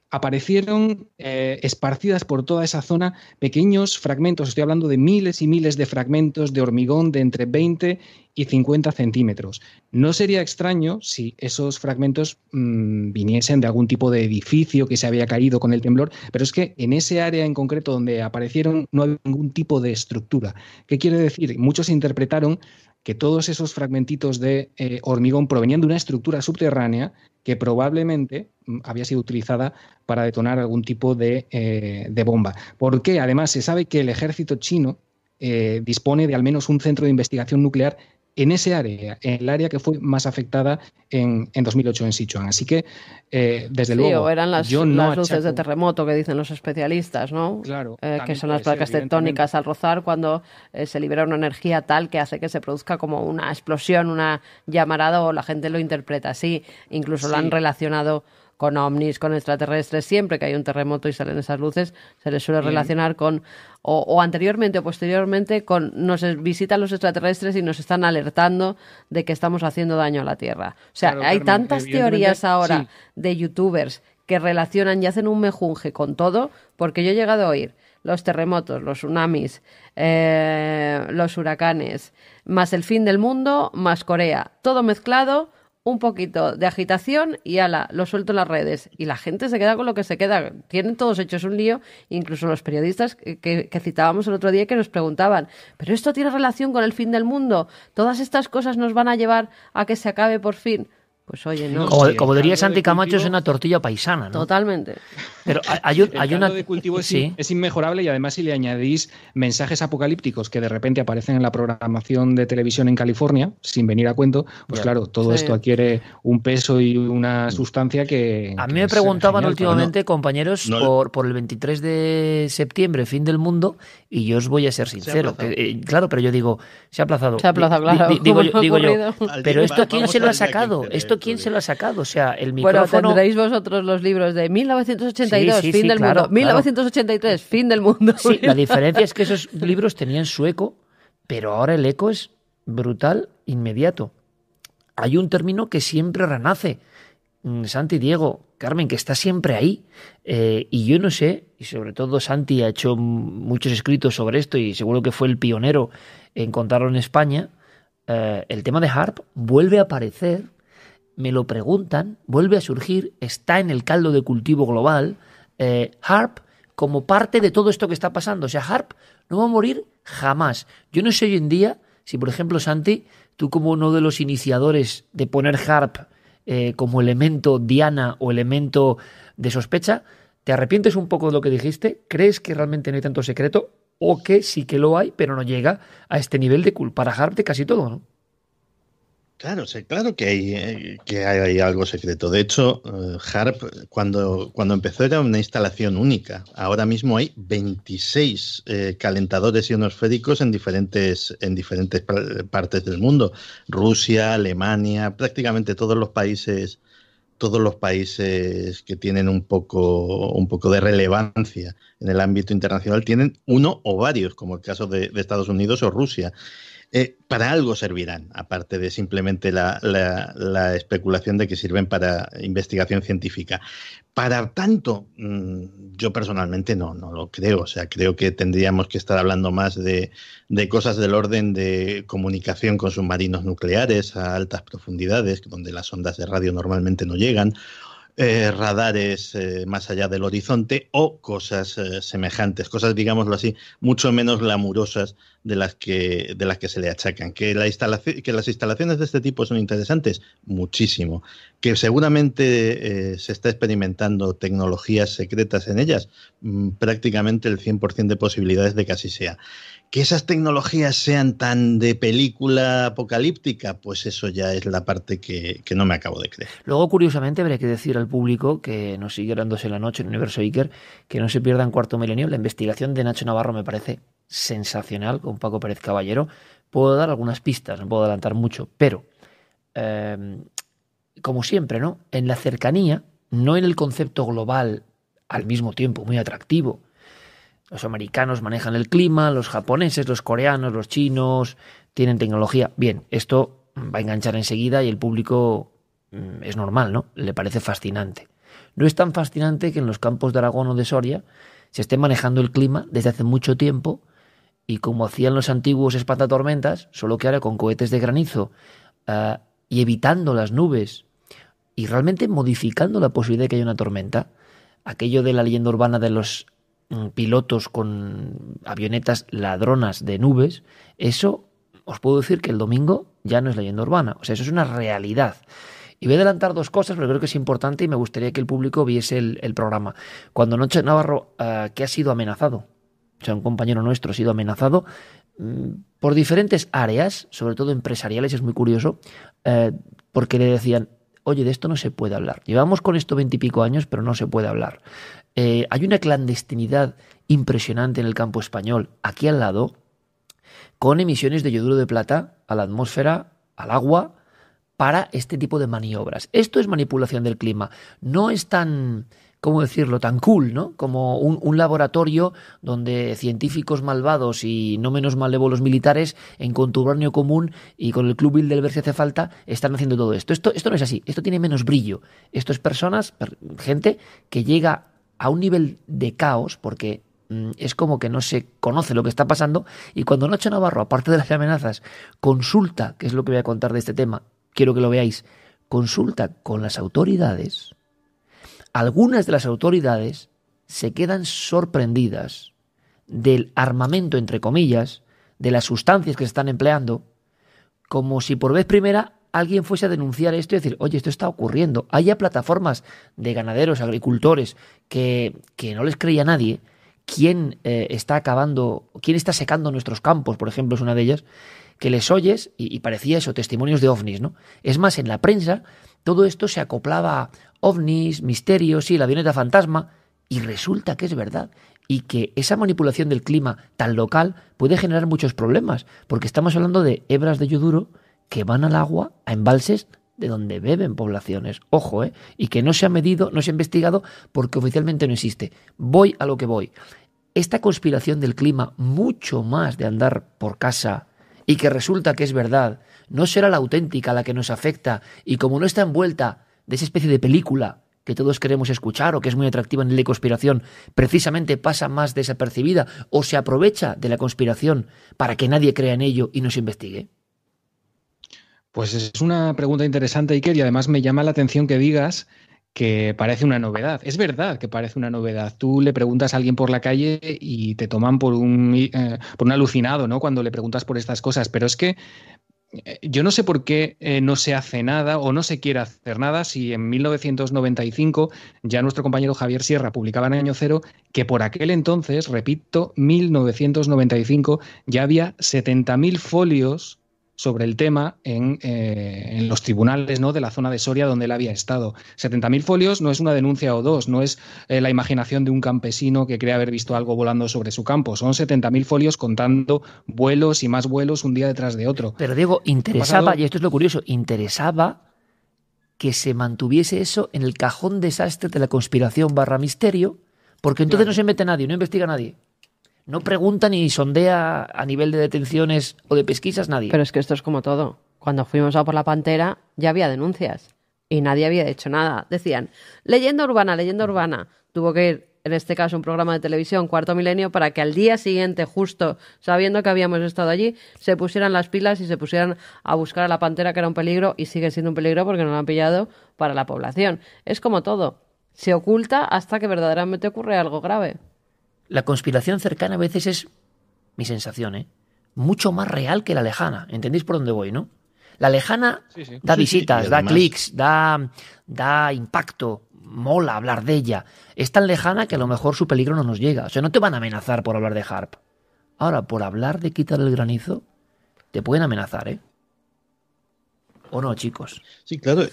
aparecieron esparcidas por toda esa zona pequeños fragmentos, estoy hablando de miles y miles de fragmentos de hormigón de entre 20 y 50 centímetros. No sería extraño si esos fragmentos viniesen de algún tipo de edificio que se había caído con el temblor, pero es que en ese área en concreto donde aparecieron no había ningún tipo de estructura. ¿Qué quiere decir? Muchos interpretaron que todos esos fragmentitos de hormigón provenían de una estructura subterránea que probablemente había sido utilizada para detonar algún tipo de bomba. Porque además se sabe que el ejército chino dispone de al menos un centro de investigación nuclear en ese área, en el área que fue más afectada en 2008 en Sichuan. Así que, desde luego, o eran las luces de terremoto que dicen los especialistas, ¿no? Claro. Que son las placas tectónicas al rozar cuando se libera una energía tal que hace que se produzca como una explosión, una llamarada, o la gente lo interpreta así. Incluso lo han relacionado con ovnis, con extraterrestres. Siempre que hay un terremoto y salen esas luces, se les suele relacionar con, o anteriormente o posteriormente, con nos visitan los extraterrestres y nos están alertando de que estamos haciendo daño a la Tierra. O sea, claro, hay tantas teorías ahora de youtubers que relacionan y hacen un mejunje con todo, porque yo he llegado a oír los terremotos, los tsunamis, los huracanes, más el fin del mundo, más Corea, todo mezclado, un poquito de agitación y ala, lo suelto en las redes. Y la gente se queda con lo que se queda. Tienen todos hechos un lío, incluso los periodistas que citábamos el otro día, que nos preguntaban, ¿pero esto tiene relación con el fin del mundo? ¿Todas estas cosas nos van a llevar a que se acabe por fin? Pues oye, no. Como diría Santi Camacho, es una tortilla paisana, ¿no? Totalmente. Pero hay una de cultivo es inmejorable, y además si le añadís mensajes apocalípticos que de repente aparecen en la programación de televisión en California, sin venir a cuento, pues claro, todo esto adquiere un peso y una sustancia que... A mí me preguntaban últimamente, compañeros, por el 23 de septiembre, fin del mundo, y yo os voy a ser sincero. Claro, pero yo digo, se ha aplazado. Se ha aplazado, claro. Digo yo, pero ¿esto quién se lo ha sacado? ¿Esto ¿esto quién se lo ha sacado? O sea, el Bueno, micrófono... tendréis vosotros los libros de 1982, Sí, fin del claro, mundo, 1983, fin del mundo. Sí, la diferencia es que esos libros tenían su eco, pero ahora el eco es brutal, inmediato. Hay un término que siempre renace, Santi, Diego, Carmen, que está siempre ahí. Y yo no sé, y sobre todo Santi ha hecho muchos escritos sobre esto y seguro que fue el pionero en contarlo en España. El tema de HAARP vuelve a aparecer, me lo preguntan, vuelve a surgir, está en el caldo de cultivo global. HAARP como parte de todo esto que está pasando. O sea, HAARP no va a morir jamás. Yo no sé hoy en día si, por ejemplo, Santi, tú como uno de los iniciadores de poner HAARP como elemento diana o elemento de sospecha, ¿te arrepientes un poco de lo que dijiste? ¿Crees que realmente no hay tanto secreto? ¿O que sí que lo hay, pero no llega a este nivel de culpar a HAARP de casi todo, ¿no? Claro, sí, claro que hay algo secreto. De hecho, HAARP, cuando empezó era una instalación única. Ahora mismo hay 26 calentadores ionosféricos en diferentes partes del mundo. Rusia, Alemania, prácticamente todos los países que tienen un poco de relevancia en el ámbito internacional tienen uno o varios, como el caso de Estados Unidos o Rusia. Para algo servirán, aparte de simplemente la especulación de que sirven para investigación científica. Para tanto, yo personalmente no lo creo. O sea, creo que tendríamos que estar hablando más de cosas del orden de comunicación con submarinos nucleares a altas profundidades, donde las ondas de radio normalmente no llegan, radares más allá del horizonte o cosas semejantes, cosas, digámoslo así, mucho menos glamurosas de las que se le achacan. Que las instalaciones de este tipo son interesantes, muchísimo. Que seguramente se está experimentando tecnologías secretas en ellas, prácticamente el 100% de posibilidades de que así sea. Que esas tecnologías sean tan de película apocalíptica, pues eso ya es la parte que no me acabo de creer. Luego, curiosamente, habría que decir al público que nos sigue dándose la noche en Universo Iker, que no se pierdan Cuarto Milenio. La investigación de Nacho Navarro me parece sensacional, con Paco Pérez Caballero. Puedo dar algunas pistas, no puedo adelantar mucho, pero como siempre, ¿no? En la cercanía, no en el concepto global al mismo tiempo muy atractivo. Los americanos manejan el clima, los japoneses, los coreanos, los chinos tienen tecnología. Bien, esto va a enganchar enseguida y el público es normal, ¿no? Le parece fascinante. No es tan fascinante que en los campos de Aragón o de Soria se esté manejando el clima desde hace mucho tiempo y como hacían los antiguos espantatormentas, solo que ahora con cohetes de granizo y evitando las nubes y realmente modificando la posibilidad de que haya una tormenta. Aquello de la leyenda urbana de los pilotos con avionetas ladronas de nubes, eso os puedo decir que el domingo ya no es leyenda urbana, o sea, eso es una realidad. Y voy a adelantar dos cosas, pero creo que es importante y me gustaría que el público viese el programa. Cuando Nacho Navarro, que ha sido amenazado, o sea, un compañero nuestro ha sido amenazado por diferentes áreas, sobre todo empresariales, es muy curioso, porque le decían, oye, de esto no se puede hablar. Llevamos con esto 20 y pico años, pero no se puede hablar. Hay una clandestinidad impresionante en el campo español, aquí al lado, con emisiones de yoduro de plata a la atmósfera, al agua, para este tipo de maniobras. Esto es manipulación del clima. No es tan, ¿cómo decirlo?, tan cool, ¿no? Como un laboratorio donde científicos malvados y no menos malévolos militares en contubernio común y con el Club Bilderberg si hace falta están haciendo todo esto. Esto no es así. Esto tiene menos brillo. Esto es personas, gente que llega a un nivel de caos porque es como que no se conoce lo que está pasando y cuando Nacho Navarro, aparte de las amenazas, consulta, que es lo que voy a contar de este tema, quiero que lo veáis, consulta con las autoridades, algunas de las autoridades se quedan sorprendidas del armamento, entre comillas, de las sustancias que se están empleando, como si por vez primera alguien fuese a denunciar esto y decir, oye, esto está ocurriendo. Haya plataformas de ganaderos, agricultores, que no les creía nadie. ¿Quién está secando nuestros campos? Por ejemplo, es una de ellas, que les oyes y parecía eso, testimonios de ovnis, ¿no? Es más, en la prensa todo esto se acoplaba a ovnis, misterios, sí, la avioneta fantasma, y resulta que es verdad. Y que esa manipulación del clima tan local puede generar muchos problemas, porque estamos hablando de hebras de yoduro que van al agua, a embalses de donde beben poblaciones. Ojo, y que no se ha medido, no se ha investigado porque oficialmente no existe. Voy a lo que voy. Esta conspiración del clima, mucho más de andar por casa y que resulta que es verdad, no será la auténtica la que nos afecta, y como no está envuelta de esa especie de película que todos queremos escuchar o que es muy atractiva en la conspiración, precisamente pasa más desapercibida o se aprovecha de la conspiración para que nadie crea en ello y no se investigue. Pues es una pregunta interesante, Iker, y además me llama la atención que digas que parece una novedad. Es verdad que parece una novedad. Tú le preguntas a alguien por la calle y te toman por un alucinado, ¿no? Cuando le preguntas por estas cosas, pero es que yo no sé por qué no se hace nada o no se quiere hacer nada si en 1995 ya nuestro compañero Javier Sierra publicaba en Año Cero que por aquel entonces, repito, 1995, ya había 70.000 folios sobre el tema en los tribunales, ¿no?, de la zona de Soria donde él había estado. 70.000 folios no es una denuncia o dos, no es la imaginación de un campesino que cree haber visto algo volando sobre su campo. Son 70.000 folios contando vuelos y más vuelos un día detrás de otro. Pero Diego, interesaba, y esto es lo curioso, interesaba que se mantuviese eso en el cajón desastre de la conspiración / misterio, porque entonces no se mete nadie, no investiga nadie. No pregunta ni sondea a nivel de detenciones o de pesquisas nadie. Pero es que esto es como todo. Cuando fuimos a por la Pantera ya había denuncias y nadie había hecho nada. Decían, leyenda urbana. Tuvo que ir, en este caso, un programa de televisión, Cuarto Milenio, para que al día siguiente, justo sabiendo que habíamos estado allí, se pusieran las pilas y se pusieran a buscar a la Pantera, que era un peligro y sigue siendo un peligro porque no lo han pillado para la población. Es como todo. Se oculta hasta que verdaderamente ocurre algo grave. La conspiración cercana a veces es, mi sensación, mucho más real que la lejana. ¿Entendéis por dónde voy, no? La lejana da visitas, sí, da clics, da impacto, mola hablar de ella. Es tan lejana que a lo mejor su peligro no nos llega. O sea, no te van a amenazar por hablar de HAARP. Ahora, por hablar de quitar el granizo, te pueden amenazar, ¿eh? ¿O no, chicos? Sí, claro,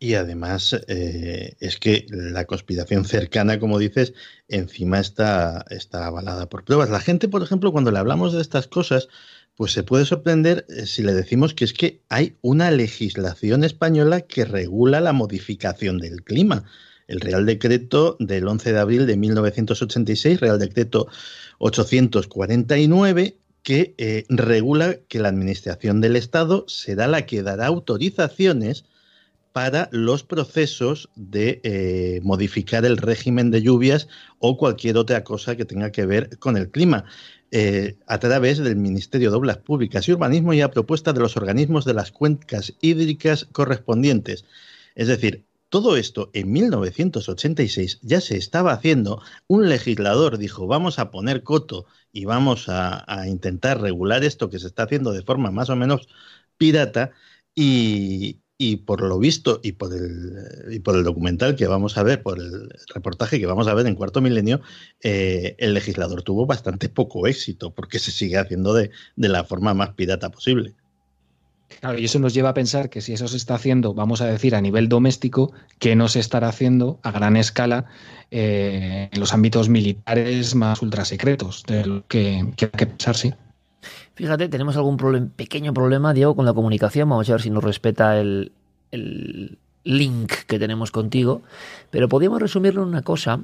y además es que la conspiración cercana, como dices, encima está avalada por pruebas. La gente, por ejemplo, cuando le hablamos de estas cosas, pues se puede sorprender si le decimos que es que hay una legislación española que regula la modificación del clima. El Real Decreto del 11 de abril de 1986, Real Decreto 849, que regula que la Administración del Estado será la que dará autorizaciones para los procesos de modificar el régimen de lluvias o cualquier otra cosa que tenga que ver con el clima, a través del Ministerio de Obras Públicas y Urbanismo y a propuesta de los organismos de las cuencas hídricas correspondientes. Es decir, todo esto en 1986 ya se estaba haciendo. Un legislador dijo, vamos a poner coto y vamos a intentar regular esto que se está haciendo de forma más o menos pirata, y por lo visto y por el documental que vamos a ver, por el reportaje que vamos a ver en Cuarto Milenio, el legislador tuvo bastante poco éxito porque se sigue haciendo de la forma más pirata posible. Claro, y eso nos lleva a pensar que si eso se está haciendo, vamos a decir, a nivel doméstico, que no se estará haciendo a gran escala en los ámbitos militares más ultrasecretos, de lo que hay que pensar, sí. Fíjate, tenemos algún pequeño problema, Diego, con la comunicación. Vamos a ver si nos respeta el link que tenemos contigo. Pero podríamos resumirlo en una cosa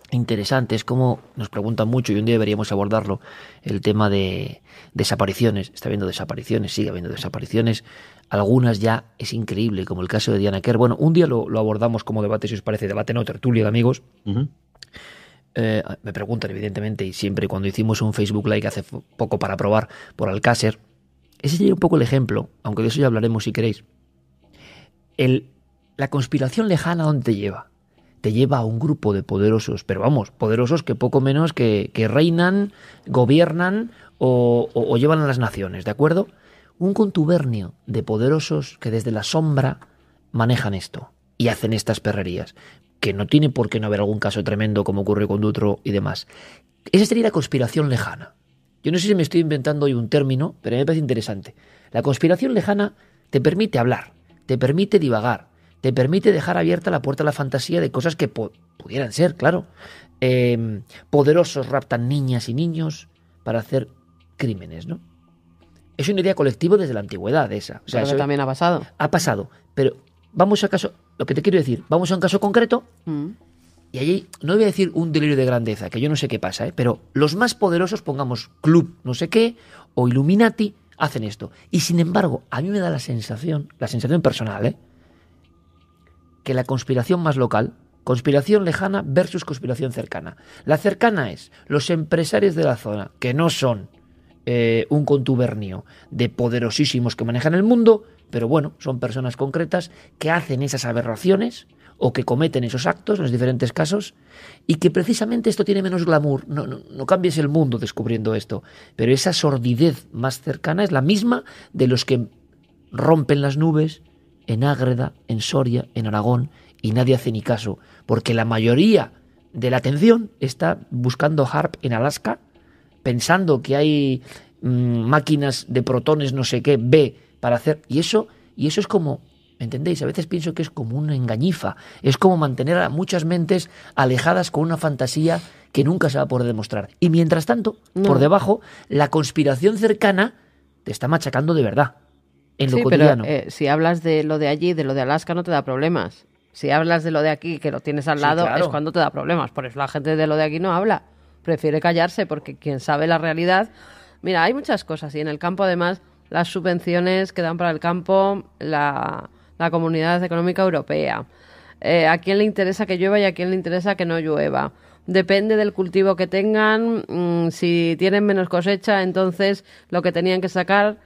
interesante. Es como nos preguntan mucho y un día deberíamos abordarlo, el tema de desapariciones. Está habiendo desapariciones, sigue habiendo desapariciones. Algunas ya es increíble, como el caso de Diana Quer. Bueno, un día lo abordamos como debate, si os parece, debate no tertulia de amigos. Uh-huh. Me preguntan, evidentemente, y siempre cuando hicimos un Facebook Live hace poco para probar por Alcácer, ese sería un poco el ejemplo, aunque de eso ya hablaremos si queréis. La conspiración lejana, ¿dónde te lleva? Te lleva a un grupo de poderosos, pero vamos, poderosos que poco menos que reinan, gobiernan o llevan a las naciones, ¿de acuerdo? Un contubernio de poderosos que desde la sombra manejan esto y hacen estas perrerías, que no tiene por qué no haber algún caso tremendo como ocurrió con Dutro y demás. Esa sería la conspiración lejana. Yo no sé si me estoy inventando hoy un término, pero a mí me parece interesante. La conspiración lejana te permite hablar, te permite divagar, te permite dejar abierta la puerta a la fantasía de cosas que pudieran ser, claro. Poderosos raptan niñas y niños para hacer crímenes, ¿no? Es una idea colectiva desde la antigüedad esa. O sea, pero que también ha pasado. Ha pasado. Pero vamos a caso, lo que te quiero decir, vamos a un caso concreto y allí, no voy a decir un delirio de grandeza, que yo no sé qué pasa, pero los más poderosos, pongamos club no sé qué o Illuminati, hacen esto. Y sin embargo, a mí me da la sensación personal, que la conspiración más local, conspiración lejana versus conspiración cercana. La cercana es los empresarios de la zona, que no son un contubernio de poderosísimos que manejan el mundo, pero bueno, son personas concretas que hacen esas aberraciones o que cometen esos actos en los diferentes casos, y que precisamente esto tiene menos glamour. No cambies el mundo descubriendo esto, pero esa sordidez más cercana es la misma de los que rompen las nubes en Ágreda, en Soria, en Aragón, y nadie hace ni caso, porque la mayoría de la atención está buscando HAARP en Alaska, pensando que hay máquinas de protones no sé qué, B, para hacer... Y eso es como... ¿Entendéis? A veces pienso que es como una engañifa. Es como mantener a muchas mentes alejadas con una fantasía que nunca se va a poder demostrar. Y mientras tanto, por debajo, la conspiración cercana te está machacando de verdad. En lo cotidiano. Pero si hablas de lo de allí, de lo de Alaska, no te da problemas. Si hablas de lo de aquí, que lo tienes al lado, claro, es cuando te da problemas. Por eso la gente de lo de aquí no habla. Prefiere callarse porque quien sabe la realidad... Mira, hay muchas cosas. Y en el campo, además, las subvenciones que dan para el campo, la Comunidad Económica Europea. ¿A quién le interesa que llueva y a quién le interesa que no llueva? Depende del cultivo que tengan. Si tienen menos cosecha, entonces lo que tenían que sacar...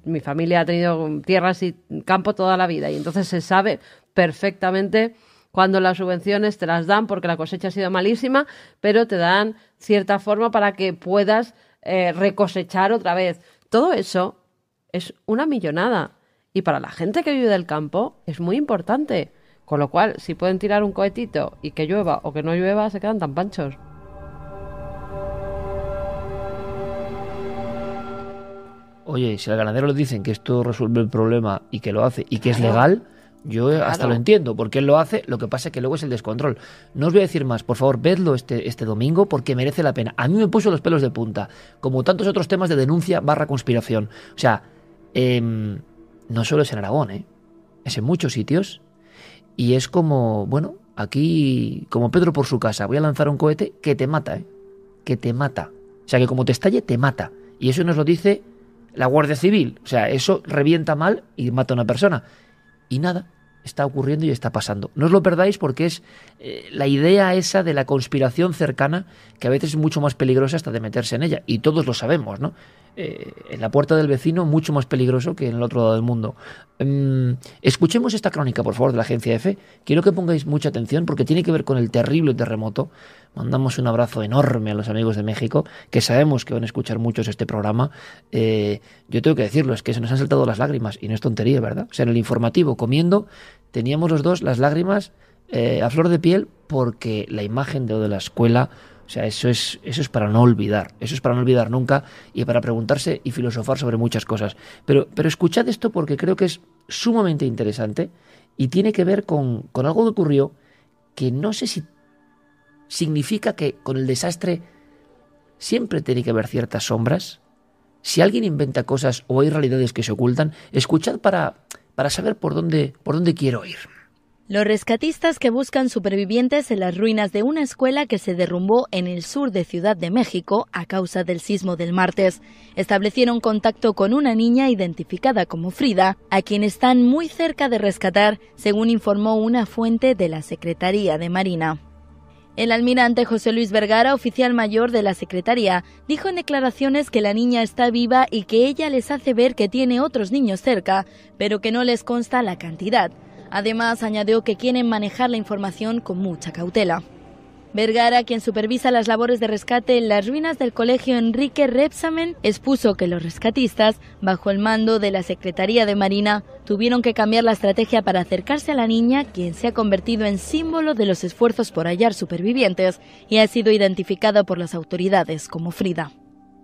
Mi familia ha tenido tierras y campo toda la vida y entonces se sabe perfectamente cuando las subvenciones te las dan porque la cosecha ha sido malísima, pero te dan cierta forma para que puedas recosechar otra vez. Todo eso es una millonada y para la gente que vive del campo es muy importante. Con lo cual, si pueden tirar un cohetito y que llueva o que no llueva, se quedan tan panchos. Oye, si al ganadero le dicen que esto resuelve el problema y que lo hace y que es legal, yo hasta lo entiendo, porque él lo hace, lo que pasa es que luego es el descontrol. No os voy a decir más, por favor, vedlo este domingo porque merece la pena. A mí me puso los pelos de punta, como tantos otros temas de denuncia / conspiración. O sea, no solo es en Aragón, es en muchos sitios y es como, bueno, aquí, como Pedro por su casa, voy a lanzar un cohete que te mata, que te mata. O sea, que como te estalle, te mata. Y eso nos lo dice... la Guardia Civil, o sea, eso revienta mal y mata a una persona. Y nada, está ocurriendo y está pasando. No os lo perdáis porque es la idea esa de la conspiración cercana que a veces es mucho más peligrosa hasta de meterse en ella. Y todos lo sabemos, ¿no? En la puerta del vecino mucho más peligroso que en el otro lado del mundo. Escuchemos esta crónica, por favor, de la Agencia EFE. Quiero que pongáis mucha atención porque tiene que ver con el terrible terremoto. Mandamos un abrazo enorme a los amigos de México, que sabemos que van a escuchar muchos este programa. Yo tengo que decirlo, es que se nos han saltado las lágrimas, y no es tontería, ¿verdad? O sea, en el informativo, comiendo, teníamos los dos las lágrimas a flor de piel, porque la imagen de la escuela, o sea, eso es para no olvidar, eso es para no olvidar nunca, y para preguntarse y filosofar sobre muchas cosas. Pero escuchad esto porque creo que es sumamente interesante, y tiene que ver con algo que ocurrió, que no sé si significa que con el desastre siempre tiene que haber ciertas sombras. Si alguien inventa cosas o hay realidades que se ocultan, escuchad para saber por dónde quiero ir. Los rescatistas que buscan supervivientes en las ruinas de una escuela que se derrumbó en el sur de Ciudad de México a causa del sismo del martes establecieron contacto con una niña identificada como Frida, a quien están muy cerca de rescatar, según informó una fuente de la Secretaría de Marina. El almirante José Luis Vergara, oficial mayor de la Secretaría, dijo en declaraciones que la niña está viva y que ella les hace ver que tiene otros niños cerca, pero que no les consta la cantidad. Además, añadió que quieren manejar la información con mucha cautela. Vergara, quien supervisa las labores de rescate en las ruinas del colegio Enrique Rebsamen, expuso que los rescatistas, bajo el mando de la Secretaría de Marina, tuvieron que cambiar la estrategia para acercarse a la niña, quien se ha convertido en símbolo de los esfuerzos por hallar supervivientes y ha sido identificada por las autoridades como Frida.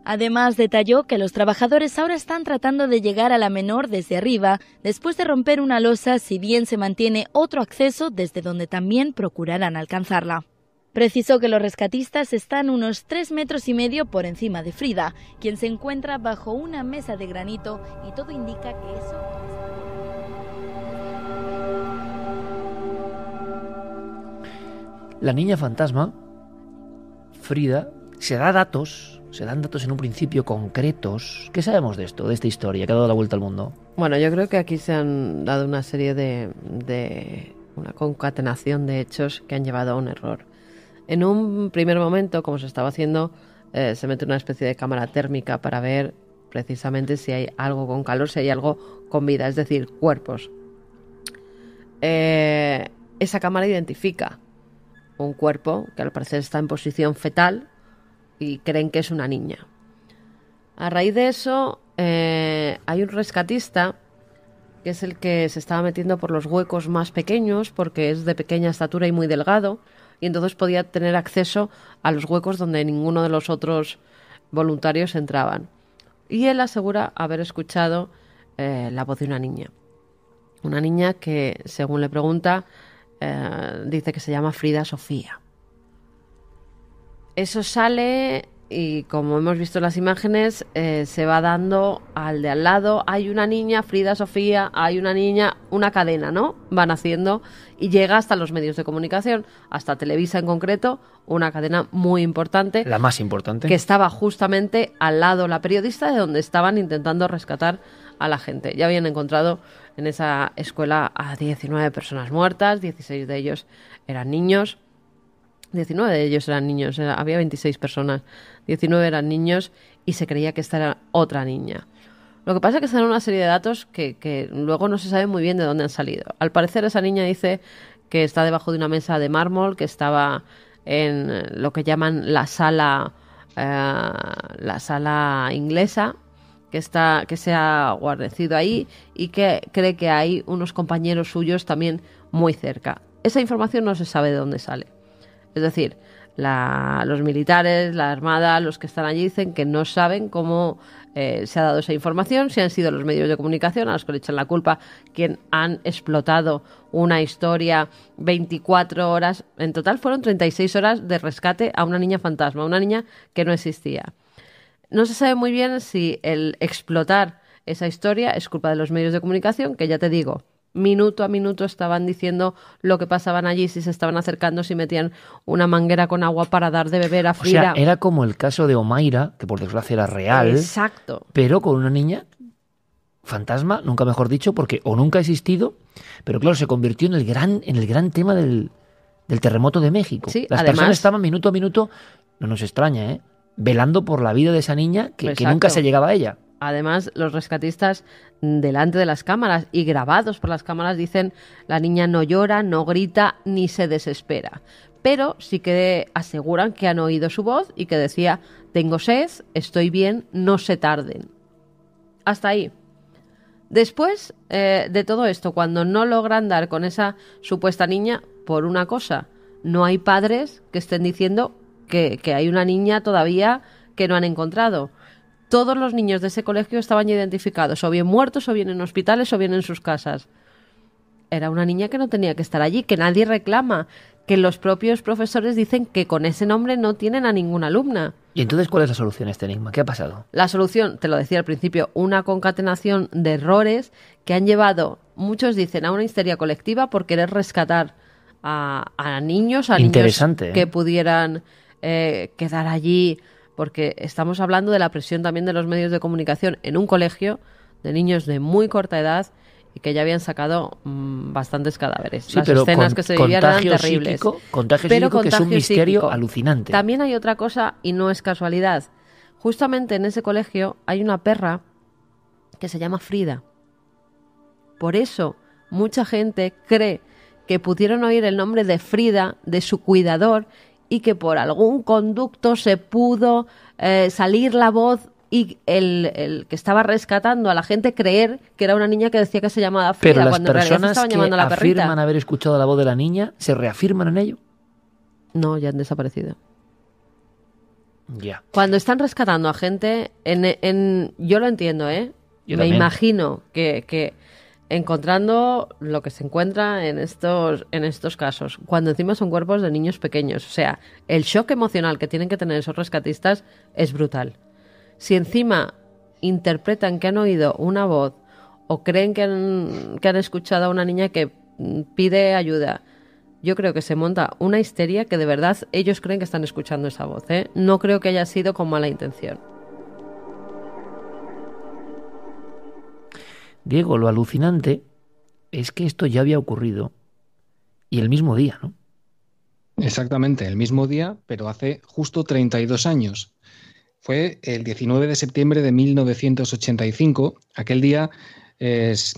Además, detalló que los trabajadores ahora están tratando de llegar a la menor desde arriba, después de romper una losa, si bien se mantiene otro acceso desde donde también procurarán alcanzarla. Precisó que los rescatistas están unos 3,5 metros por encima de Frida, quien se encuentra bajo una mesa de granito, y todo indica que eso... La niña fantasma, Frida, se dan datos en un principio concretos. ¿Qué sabemos de esto, de esta historia que ha dado la vuelta al mundo? Bueno, yo creo que aquí se han dado una serie de una concatenación de hechos que han llevado a un error. En un primer momento, como se estaba haciendo, se mete una especie de cámara térmica para ver precisamente si hay algo con calor, si hay algo con vida, es decir, cuerpos. Esa cámara identifica un cuerpo que al parecer está en posición fetal y creen que es una niña. A raíz de eso, hay un rescatista que es el que se estaba metiendo por los huecos más pequeños porque es de pequeña estatura y muy delgado, y entonces podía tener acceso a los huecos donde ninguno de los otros voluntarios entraban. Y él asegura haber escuchado la voz de una niña. Una niña que, según le pregunta, dice que se llama Frida Sofía. Eso sale y, como hemos visto en las imágenes, se va dando al de al lado. Hay una niña, Frida Sofía, hay una niña, una cadena, ¿no? Van haciendo y llega hasta los medios de comunicación, hasta Televisa en concreto, una cadena muy importante. La más importante. Que estaba justamente al lado la periodista de donde estaban intentando rescatar a la gente. Ya habían encontrado en esa escuela a 19 personas muertas, 16 de ellos eran niños. 19 de ellos eran niños, había 26 personas, 19 eran niños y se creía que esta era otra niña. Lo que pasa es que son una serie de datos que luego no se sabe muy bien de dónde han salido. Al parecer esa niña dice que está debajo de una mesa de mármol, que estaba en lo que llaman la sala inglesa, que se ha guarnecido ahí y que cree que hay unos compañeros suyos también muy cerca. Esa información no se sabe de dónde sale. Es decir, los militares, la Armada, los que están allí dicen que no saben cómo se ha dado esa información, si han sido los medios de comunicación a los que le echan la culpa, quien han explotado una historia 24 horas. En total fueron 36 horas de rescate a una niña fantasma, una niña que no existía. No se sabe muy bien si el explotar esa historia es culpa de los medios de comunicación, que ya te digo, minuto a minuto estaban diciendo lo que pasaban allí, si se estaban acercando, si metían una manguera con agua para dar de beber a Frida. O sea, era como el caso de Omaira, que por desgracia era real. Exacto. Pero con una niña fantasma, nunca mejor dicho, porque o nunca ha existido, pero claro, se convirtió en el gran tema del terremoto de México. Sí, las además, personas estaban minuto a minuto, no nos extraña, velando por la vida de esa niña que nunca se llegaba a ella. Además, los rescatistas, delante de las cámaras y grabados por las cámaras, dicen: la niña no llora, no grita, ni se desespera. Pero sí que aseguran que han oído su voz y que decía: tengo sed, estoy bien, no se tarden. Hasta ahí. Después de todo esto, cuando no logran dar con esa supuesta niña, por una cosa, no hay padres que estén diciendo que hay una niña todavía que no han encontrado. Todos los niños de ese colegio estaban identificados, o bien muertos, o bien en hospitales, o bien en sus casas. Era una niña que no tenía que estar allí, que nadie reclama, que los propios profesores dicen que con ese nombre no tienen a ninguna alumna. ¿Y entonces cuál es la solución a este enigma? ¿Qué ha pasado? La solución, te lo decía al principio, una concatenación de errores que han llevado, muchos dicen, a una histeria colectiva por querer rescatar a niños, a niños que pudieran quedar allí, porque estamos hablando de la presión también de los medios de comunicación en un colegio de niños de muy corta edad y que ya habían sacado bastantes cadáveres. Sí, las escenas que se vivían eran terribles. Contagio psíquico, que es un misterio alucinante. También hay otra cosa, y no es casualidad. Justamente en ese colegio hay una perra que se llama Frida. Por eso mucha gente cree que pudieron oír el nombre de Frida, de su cuidador, y que por algún conducto se pudo salir la voz y el que estaba rescatando a la gente creer que era una niña que decía que se llamaba Frida, pero cuando en realidad se estaban llamando a la perrita. Pero las personas que afirman haber escuchado la voz de la niña, ¿se reafirman en ello? No, ya han desaparecido. Ya. Cuando están rescatando a gente, yo lo entiendo, Yo me también. imagino que encontrando lo que se encuentra en estos casos, cuando encima son cuerpos de niños pequeños. O sea, el shock emocional que tienen que tener esos rescatistas es brutal. Si encima interpretan que han oído una voz o creen que han escuchado a una niña que pide ayuda, yo creo que se monta una histeria que de verdad ellos creen que están escuchando esa voz, ¿eh? No creo que haya sido con mala intención. Diego, lo alucinante es que esto ya había ocurrido y el mismo día, ¿no? Exactamente, el mismo día, pero hace justo 32 años. Fue el 19 de septiembre de 1985. Aquel día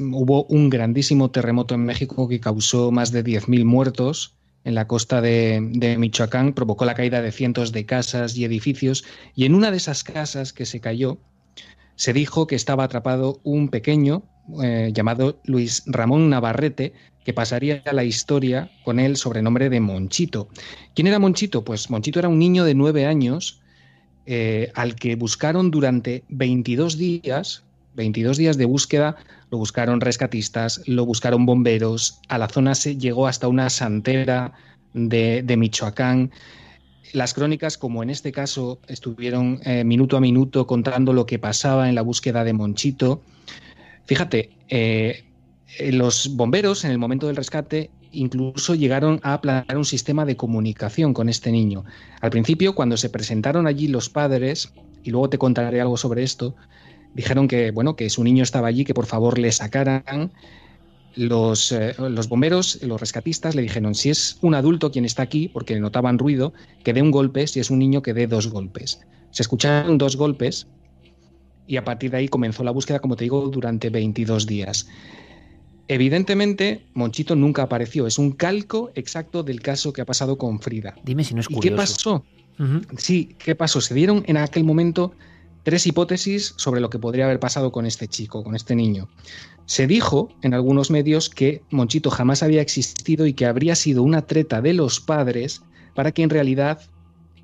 hubo un grandísimo terremoto en México que causó más de 10.000 muertos en la costa de Michoacán, provocó la caída de cientos de casas y edificios, y en una de esas casas que se cayó se dijo que estaba atrapado un pequeño llamado Luis Ramón Navarrete, que pasaría a la historia con el sobrenombre de Monchito. ¿Quién era Monchito? Pues Monchito era un niño de 9 años al que buscaron durante 22 días de búsqueda. Lo buscaron rescatistas, lo buscaron bomberos, a la zona se llegó hasta una santera de Michoacán. Las crónicas, como en este caso, estuvieron minuto a minuto contando lo que pasaba en la búsqueda de Monchito. Fíjate, los bomberos en el momento del rescate incluso llegaron a planear un sistema de comunicación con este niño. Al principio, cuando se presentaron allí los padres, y luego te contaré algo sobre esto, dijeron que, bueno, que su niño estaba allí, que por favor le sacaran. Los bomberos, los rescatistas, le dijeron, si es un adulto quien está aquí, porque notaban ruido, que dé un golpe, si es un niño, que dé 2 golpes. Se escucharon 2 golpes y a partir de ahí comenzó la búsqueda, como te digo, durante 22 días. Evidentemente, Monchito nunca apareció. Es un calco exacto del caso que ha pasado con Frida. Dime si no es curioso. ¿Y qué pasó? Sí, ¿qué pasó? Se dieron en aquel momento 3 hipótesis sobre lo que podría haber pasado con este chico, con este niño. Se dijo en algunos medios que Monchito jamás había existido y que habría sido una treta de los padres para que en realidad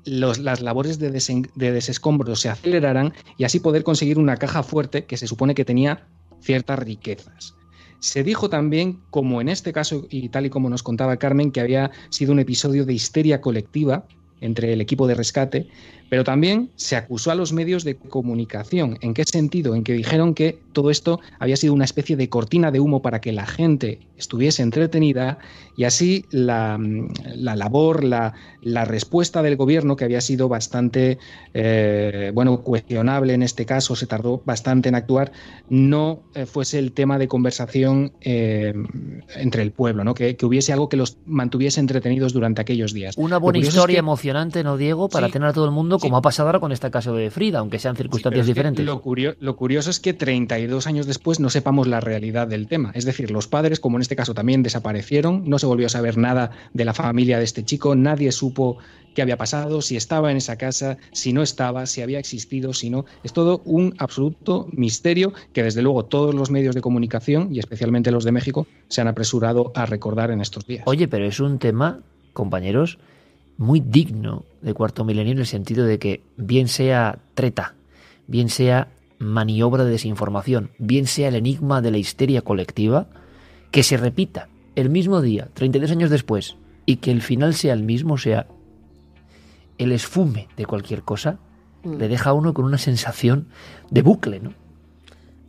las labores de desescombro se aceleraran y así poder conseguir una caja fuerte que se supone que tenía ciertas riquezas. Se dijo también, como en este caso y tal y como nos contaba Carmen, que había sido un episodio de histeria colectiva entre el equipo de rescate, pero también se acusó a los medios de comunicación. ¿En qué sentido? En que dijeron que todo esto había sido una especie de cortina de humo para que la gente estuviese entretenida y así la labor, la respuesta del gobierno, que había sido bastante cuestionable en este caso, se tardó bastante en actuar, no fuese el tema de conversación entre el pueblo, ¿no? Que hubiese algo que los mantuviese entretenidos durante aquellos días. Una buena historia emocionante, ¿no, Diego? Para tener a todo el mundo, como ha pasado ahora con este caso de Frida, aunque sean circunstancias diferentes. Lo curioso es que 32 años después no sepamos la realidad del tema. Es decir, los padres, como en este caso, también desaparecieron, no se volvió a saber nada de la familia de este chico, nadie supo qué había pasado, si estaba en esa casa, si no estaba, si había existido, si no. Es todo un absoluto misterio que, desde luego, todos los medios de comunicación, y especialmente los de México, se han apresurado a recordar en estos días. Oye, pero es un tema, compañeros, muy digno de Cuarto Milenio, en el sentido de que bien sea treta, bien sea maniobra de desinformación, bien sea el enigma de la histeria colectiva, que se repita el mismo día, 32 años después, y que el final sea el mismo, sea el esfume de cualquier cosa, le deja a uno con una sensación de bucle, ¿no?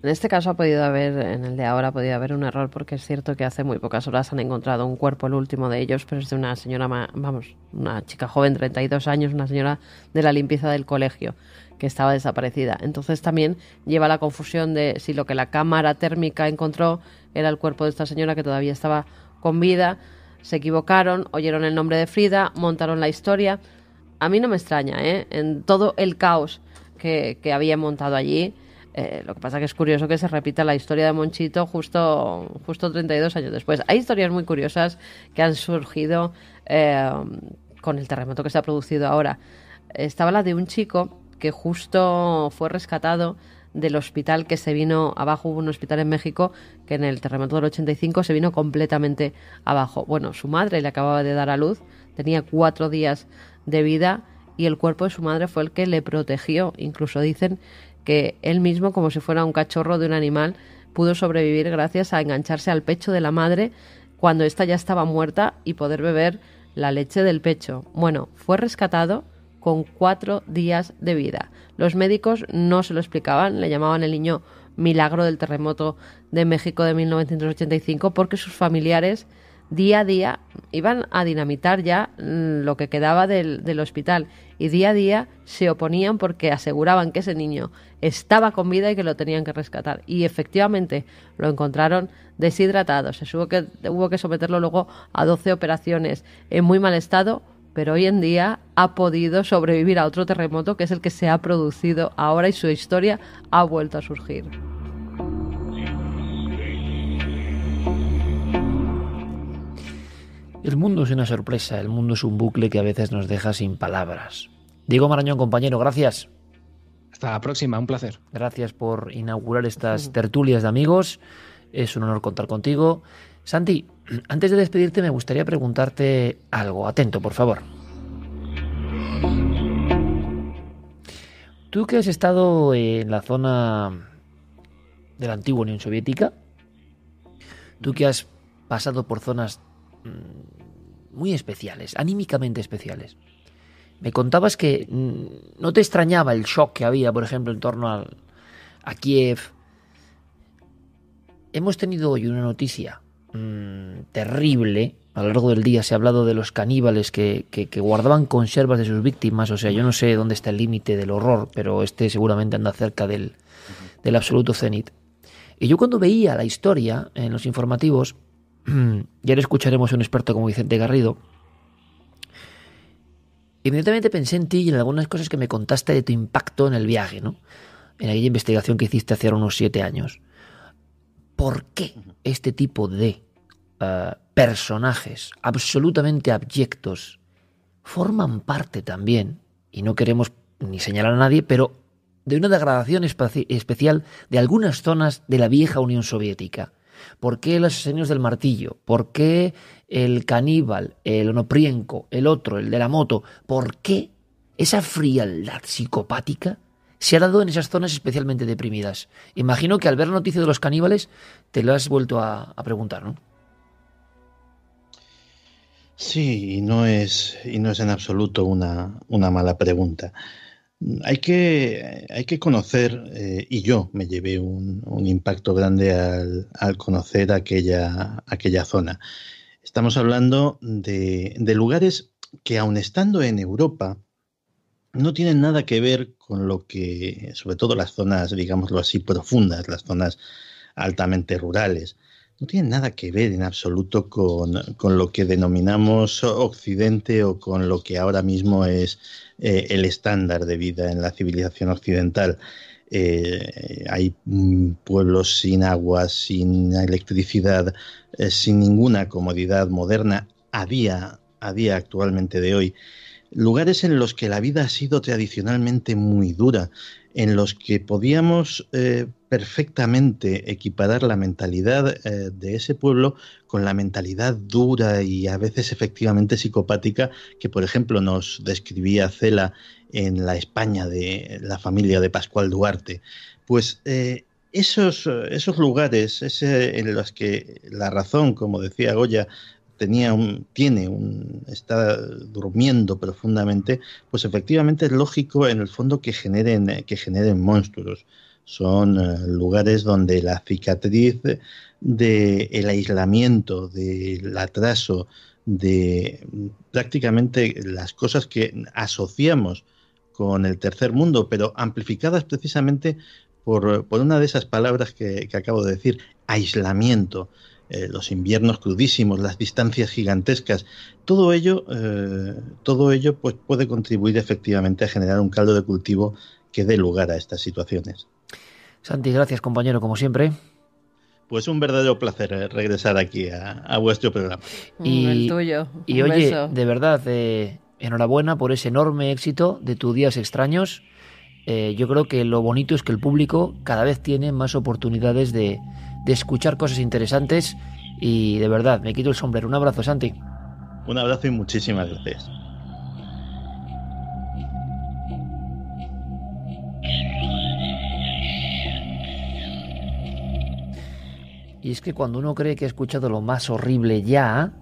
En este caso en el de ahora ha podido haber un error, porque es cierto que hace muy pocas horas han encontrado un cuerpo, el último de ellos, pero es de una señora, una chica joven, 32 años, una señora de la limpieza del colegio, que estaba desaparecida. Entonces también lleva la confusión de si lo que la cámara térmica encontró era el cuerpo de esta señora que todavía estaba con vida. Se equivocaron, oyeron el nombre de Frida, montaron la historia. A mí no me extraña, en todo el caos que había montado allí. Lo que pasa que es curioso que se repita la historia de Monchito justo 32 años después. Hay historias muy curiosas que han surgido con el terremoto que se ha producido ahora. Estaba la de un chico que justo fue rescatado del hospital que se vino abajo. Hubo un hospital en México que en el terremoto del 85 se vino completamente abajo. Bueno, su madre le acababa de dar a luz, tenía 4 días de vida y el cuerpo de su madre fue el que le protegió. Incluso dicen que él mismo, como si fuera un cachorro de un animal, pudo sobrevivir gracias a engancharse al pecho de la madre cuando ésta ya estaba muerta y poder beber la leche del pecho. Bueno, fue rescatado con 4 días de vida. Los médicos no se lo explicaban, le llamaban el niño milagro del terremoto de México de 1985 porque sus familiares día a día iban a dinamitar ya lo que quedaba del hospital y día a día se oponían porque aseguraban que ese niño estaba con vida y que lo tenían que rescatar. Y efectivamente lo encontraron deshidratado. Hubo que someterlo luego a 12 operaciones en muy mal estado, pero hoy en día ha podido sobrevivir a otro terremoto que es el que se ha producido ahora y su historia ha vuelto a surgir. El mundo es una sorpresa, el mundo es un bucle que a veces nos deja sin palabras. Diego Marañón, compañero, gracias. Hasta la próxima, un placer. Gracias por inaugurar estas tertulias de amigos. Es un honor contar contigo. Santi, antes de despedirte me gustaría preguntarte algo. Atento, por favor. Tú que has estado en la zona de la antigua Unión Soviética, tú que has pasado por zonas muy especiales, anímicamente especiales, me contabas que no te extrañaba el shock que había, por ejemplo, en torno a Kiev. Hemos tenido hoy una noticia terrible. A lo largo del día se ha hablado de los caníbales que guardaban conservas de sus víctimas. O sea, yo no sé dónde está el límite del horror, pero este seguramente anda cerca del absoluto cenit. Y yo cuando veía la historia en los informativos, y ahora escucharemos a un experto como Vicente Garrido, inmediatamente pensé en ti y en algunas cosas que me contaste de tu impacto en el viaje, ¿no? En aquella investigación que hiciste hace unos 7 años. ¿Por qué este tipo de personajes absolutamente abyectos forman parte también, y no queremos ni señalar a nadie, pero de una degradación especial de algunas zonas de la vieja Unión Soviética? ¿Por qué los asesinos del martillo? ¿Por qué el caníbal, el Onoprienko, el otro, el de la moto? ¿Por qué esa frialdad psicopática se ha dado en esas zonas especialmente deprimidas? Imagino que al ver la noticia de los caníbales te lo has vuelto a preguntar, ¿no? Sí, y no es en absoluto una mala pregunta. Hay que conocer, y yo me llevé un impacto grande al conocer aquella zona. Estamos hablando de lugares que, aun estando en Europa, no tienen nada que ver con lo que, sobre todo las zonas, digámoslo así, profundas, las zonas altamente rurales, no tienen nada que ver en absoluto con lo que denominamos Occidente o con lo que ahora mismo es el estándar de vida en la civilización occidental. Hay pueblos sin agua, sin electricidad, sin ninguna comodidad moderna a día actualmente de hoy. Lugares en los que la vida ha sido tradicionalmente muy dura, en los que podíamos perfectamente equiparar la mentalidad de ese pueblo con la mentalidad dura y a veces efectivamente psicopática que, por ejemplo, nos describía Cela en la España de la familia de Pascual Duarte. Pues esos lugares en los que la razón, como decía Goya, está durmiendo profundamente, pues efectivamente es lógico en el fondo que generen monstruos. Son lugares donde la cicatriz del aislamiento, del atraso, de prácticamente las cosas que asociamos con el tercer mundo, pero amplificadas precisamente por una de esas palabras que acabo de decir, aislamiento. Los inviernos crudísimos, las distancias gigantescas, todo ello pues puede contribuir efectivamente a generar un caldo de cultivo que dé lugar a estas situaciones. Santi, gracias, compañero, como siempre. Pues un verdadero placer regresar aquí a vuestro programa. El tuyo. Y oye, de verdad, enhorabuena por ese enorme éxito de tus Días Extraños. Yo creo que lo bonito es que el público cada vez tiene más oportunidades de escuchar cosas interesantes y de verdad, me quito el sombrero. Un abrazo, Santi. Un abrazo y muchísimas gracias. Y es que cuando uno cree que ha escuchado lo más horrible ya,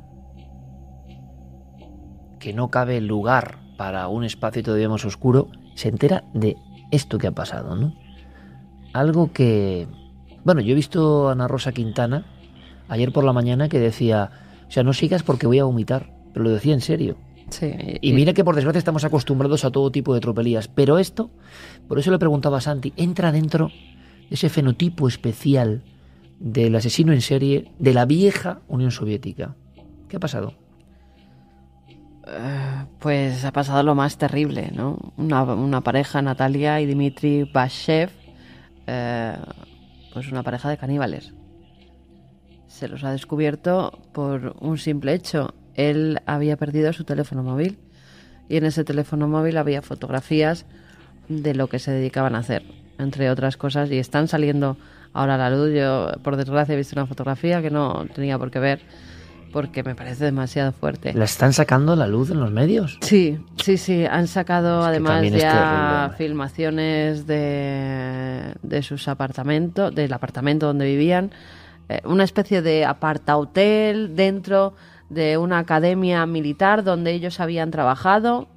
que no cabe lugar para un espacio todavía más oscuro, se entera de esto que ha pasado, ¿no? Algo que... Bueno, yo he visto a Ana Rosa Quintana ayer por la mañana que decía, o sea, no sigas porque voy a vomitar, pero lo decía en serio. Sí, y mira que por desgracia estamos acostumbrados a todo tipo de tropelías, pero esto, por eso le preguntaba a Santi, entra dentro de ese fenotipo especial del asesino en serie de la vieja Unión Soviética. ¿Qué ha pasado? Pues ha pasado lo más terrible, ¿no? Una pareja, Natalia y Dmitry Bashev, pues una pareja de caníbales. Se los ha descubierto por un simple hecho. Él había perdido su teléfono móvil y en ese teléfono móvil había fotografías de lo que se dedicaban a hacer, entre otras cosas, y están saliendo ahora a la luz. Yo, por desgracia, he visto una fotografía que no tenía por qué ver porque me parece demasiado fuerte. ¿La están sacando a la luz en los medios? Sí. Han sacado además ya terrible, filmaciones de sus apartamentos, del apartamento donde vivían, una especie de apartahotel dentro de una academia militar donde ellos habían trabajado.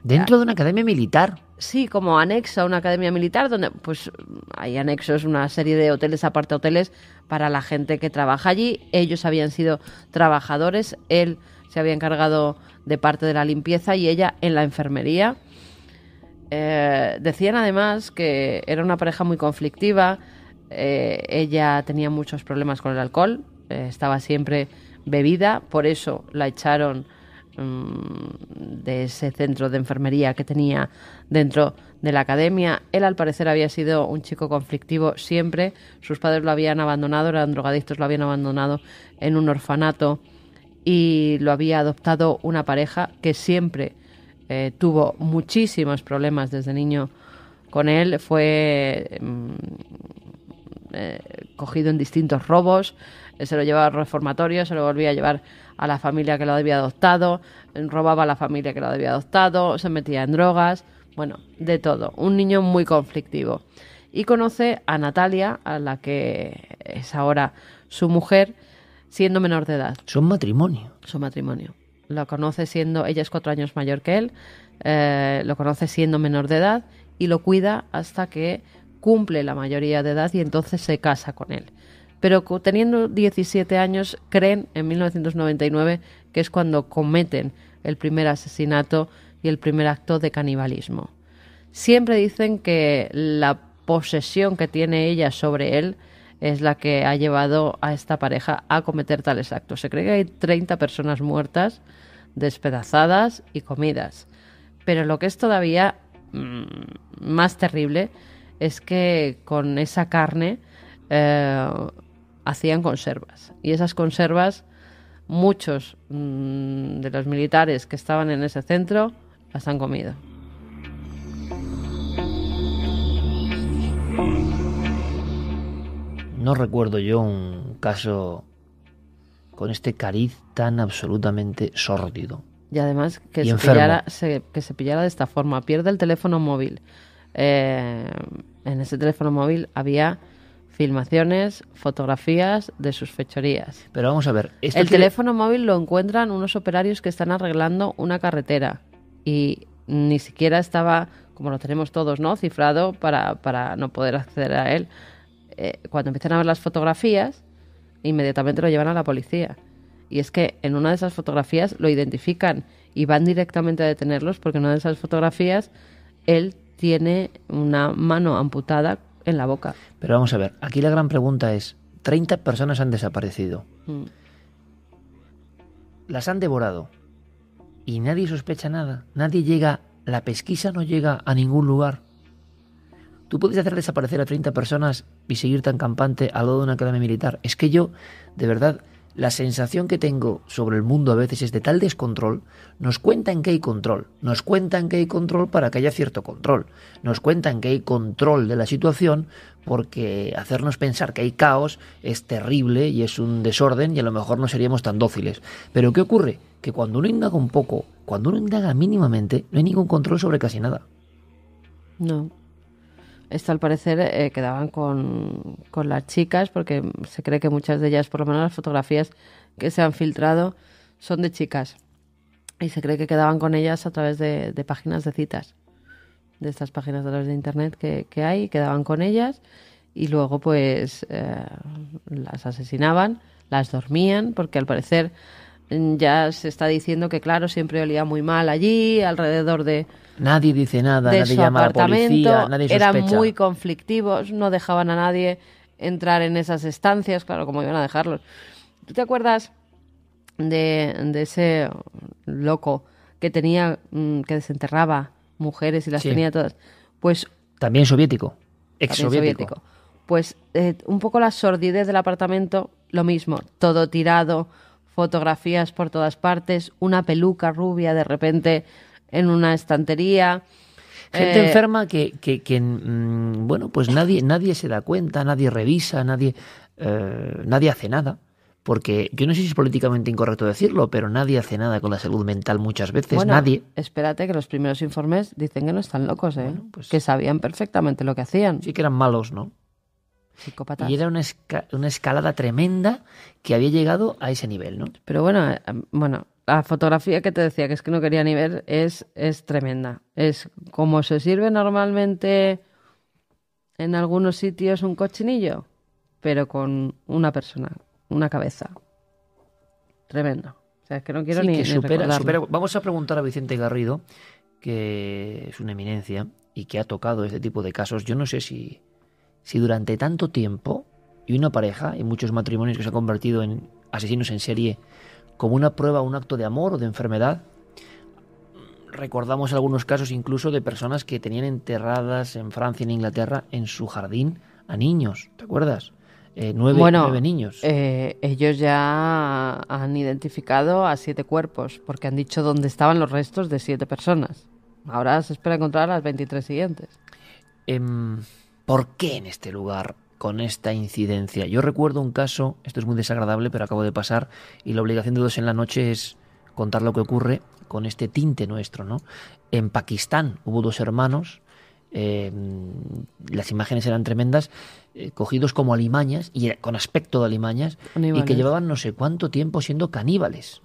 ¿Dentro de una academia militar? Sí, como anexo a una academia militar donde pues hay anexos una serie de hoteles, apartahoteles para la gente que trabaja allí. Ellos habían sido trabajadores, él se había encargado de parte de la limpieza y ella en la enfermería. Decían además que era una pareja muy conflictiva. Ella tenía muchos problemas con el alcohol, estaba siempre bebida, por eso la echaron de ese centro de enfermería que tenía dentro de la academia. Él al parecer había sido un chico conflictivo siempre, sus padres lo habían abandonado, eran drogadictos, lo habían abandonado en un orfanato y lo había adoptado una pareja que siempre tuvo muchísimos problemas desde niño con él. Fue cogido en distintos robos, se lo llevaba al reformatorio, se lo volvía a llevar a la familia que lo había adoptado, robaba a la familia que lo había adoptado, se metía en drogas, bueno, de todo. Un niño muy conflictivo. Y conoce a Natalia, a la que es ahora su mujer, siendo menor de edad. Son matrimonio. Su matrimonio. Lo conoce siendo, ella es 4 años mayor que él, lo conoce siendo menor de edad y lo cuida hasta que cumple la mayoría de edad y entonces se casa con él. Pero teniendo 17 años, creen en 1999 que es cuando cometen el primer asesinato y el primer acto de canibalismo. Siempre dicen que la posesión que tiene ella sobre él es la que ha llevado a esta pareja a cometer tales actos. Se cree que hay 30 personas muertas, despedazadas y comidas. Pero lo que es todavía más terrible es que con esa carne hacían conservas. Y esas conservas, muchos de los militares que estaban en ese centro las han comido. No recuerdo yo un caso con este cariz tan absolutamente sórdido. Y además que Y se pillara de esta forma. Pierde el teléfono móvil. En ese teléfono móvil había filmaciones, fotografías de sus fechorías. Pero vamos a ver. El teléfono móvil lo encuentran unos operarios que están arreglando una carretera y ni siquiera estaba, como lo tenemos todos, ¿no?, cifrado para no poder acceder a él. Cuando empiezan a ver las fotografías, inmediatamente lo llevan a la policía. Y es que en una de esas fotografías lo identifican y van directamente a detenerlos porque en una de esas fotografías él tiene una mano amputada en la boca. Pero vamos a ver, aquí la gran pregunta es, 30 personas han desaparecido. Las han devorado y nadie sospecha nada. Nadie llega, la pesquisa no llega a ningún lugar. Tú puedes hacer desaparecer a 30 personas y seguir tan campante al lado de una academia militar. Es que yo, de verdad, la sensación que tengo sobre el mundo a veces es de tal descontrol. Nos cuentan que hay control. Nos cuentan que hay control para que haya cierto control. Nos cuentan que hay control de la situación porque hacernos pensar que hay caos es terrible y es un desorden y a lo mejor no seríamos tan dóciles. Pero ¿qué ocurre? Que cuando uno indaga un poco, cuando uno indaga mínimamente, no hay ningún control sobre casi nada. No. Esto al parecer quedaban con las chicas, porque se cree que muchas de ellas, por lo menos las fotografías que se han filtrado, son de chicas. Y se cree que quedaban con ellas a través de páginas de citas, de estas páginas a través de internet que hay, quedaban con ellas y luego pues las asesinaban, las dormían, porque al parecer ya se está diciendo que claro, siempre olía muy mal allí, alrededor de... Nadie dice nada, de nadie su llama a la apartamento, policía, nadie sospecha. eran muy conflictivos, no dejaban a nadie entrar en esas estancias, claro, ¿cómo iban a dejarlos? ¿Tú te acuerdas de ese loco que tenía, que desenterraba mujeres y las tenía todas? Pues también soviético, ex-soviético. Pues un poco la sordidez del apartamento, lo mismo, todo tirado, fotografías por todas partes, una peluca rubia de repente en una estantería. Gente enferma que bueno, pues nadie se da cuenta, nadie revisa, nadie hace nada. Porque yo no sé si es políticamente incorrecto decirlo, pero nadie hace nada con la salud mental muchas veces, bueno, nadie. Espérate, que los primeros informes dicen que no están locos, ¿eh? Bueno, pues, que sabían perfectamente lo que hacían. Sí que eran malos, ¿no? Psicópatas. Y era una escalada tremenda que había llegado a ese nivel, ¿no? Pero bueno, la fotografía que te decía, que es que no quería ni ver, es tremenda. Es como se sirve normalmente en algunos sitios un cochinillo, pero con una persona, una cabeza. Tremendo. O sea, es que no quiero ni recordarlo. Vamos a preguntar a Vicente Garrido, que es una eminencia y que ha tocado este tipo de casos. Yo no sé si durante tanto tiempo, y una pareja, y muchos matrimonios que se han convertido en asesinos en serie, como una prueba, un acto de amor o de enfermedad. Recordamos algunos casos incluso de personas que tenían enterradas en Francia y en Inglaterra en su jardín a niños, ¿te acuerdas? 9 niños. Ellos ya han identificado a 7 cuerpos, porque han dicho dónde estaban los restos de 7 personas. Ahora se espera encontrar a las 23 siguientes. ¿Por qué en este lugar, con esta incidencia? Yo recuerdo un caso, esto es muy desagradable, pero acabo de pasar, y la obligación de Dos en la Noche es contar lo que ocurre con este tinte nuestro, ¿no? En Pakistán hubo 2 hermanos, las imágenes eran tremendas, cogidos como alimañas, y con aspecto de alimañas, y que llevaban no sé cuánto tiempo siendo caníbales.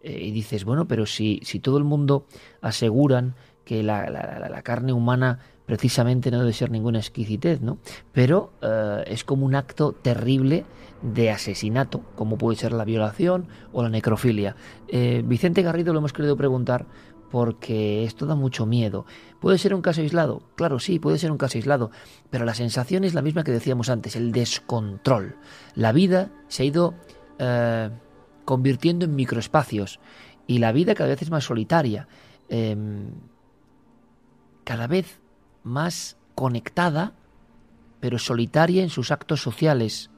Y dices, bueno, pero si todo el mundo aseguran que la carne humana precisamente no debe ser ninguna exquisitez, ¿no? Pero es como un acto terrible de asesinato, como puede ser la violación o la necrofilia. Vicente Garrido lo hemos querido preguntar porque esto da mucho miedo. ¿Puede ser un caso aislado? Claro, sí, puede ser un caso aislado, pero la sensación es la misma que decíamos antes, el descontrol. La vida se ha ido convirtiendo en microespacios y la vida cada vez es más solitaria, cada vez más conectada, pero solitaria en sus actos sociales,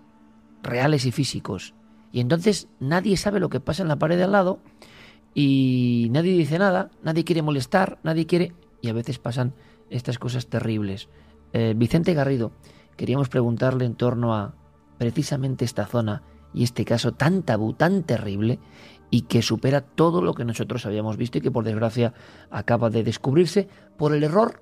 reales y físicos. Y entonces nadie sabe lo que pasa en la pared de al lado y nadie dice nada, nadie quiere molestar, nadie quiere... Y a veces pasan estas cosas terribles. Vicente Garrido, queríamos preguntarle en torno a precisamente esta zona y este caso tan tabú, tan terrible, y que supera todo lo que nosotros habíamos visto y que por desgracia acaba de descubrirse por el error,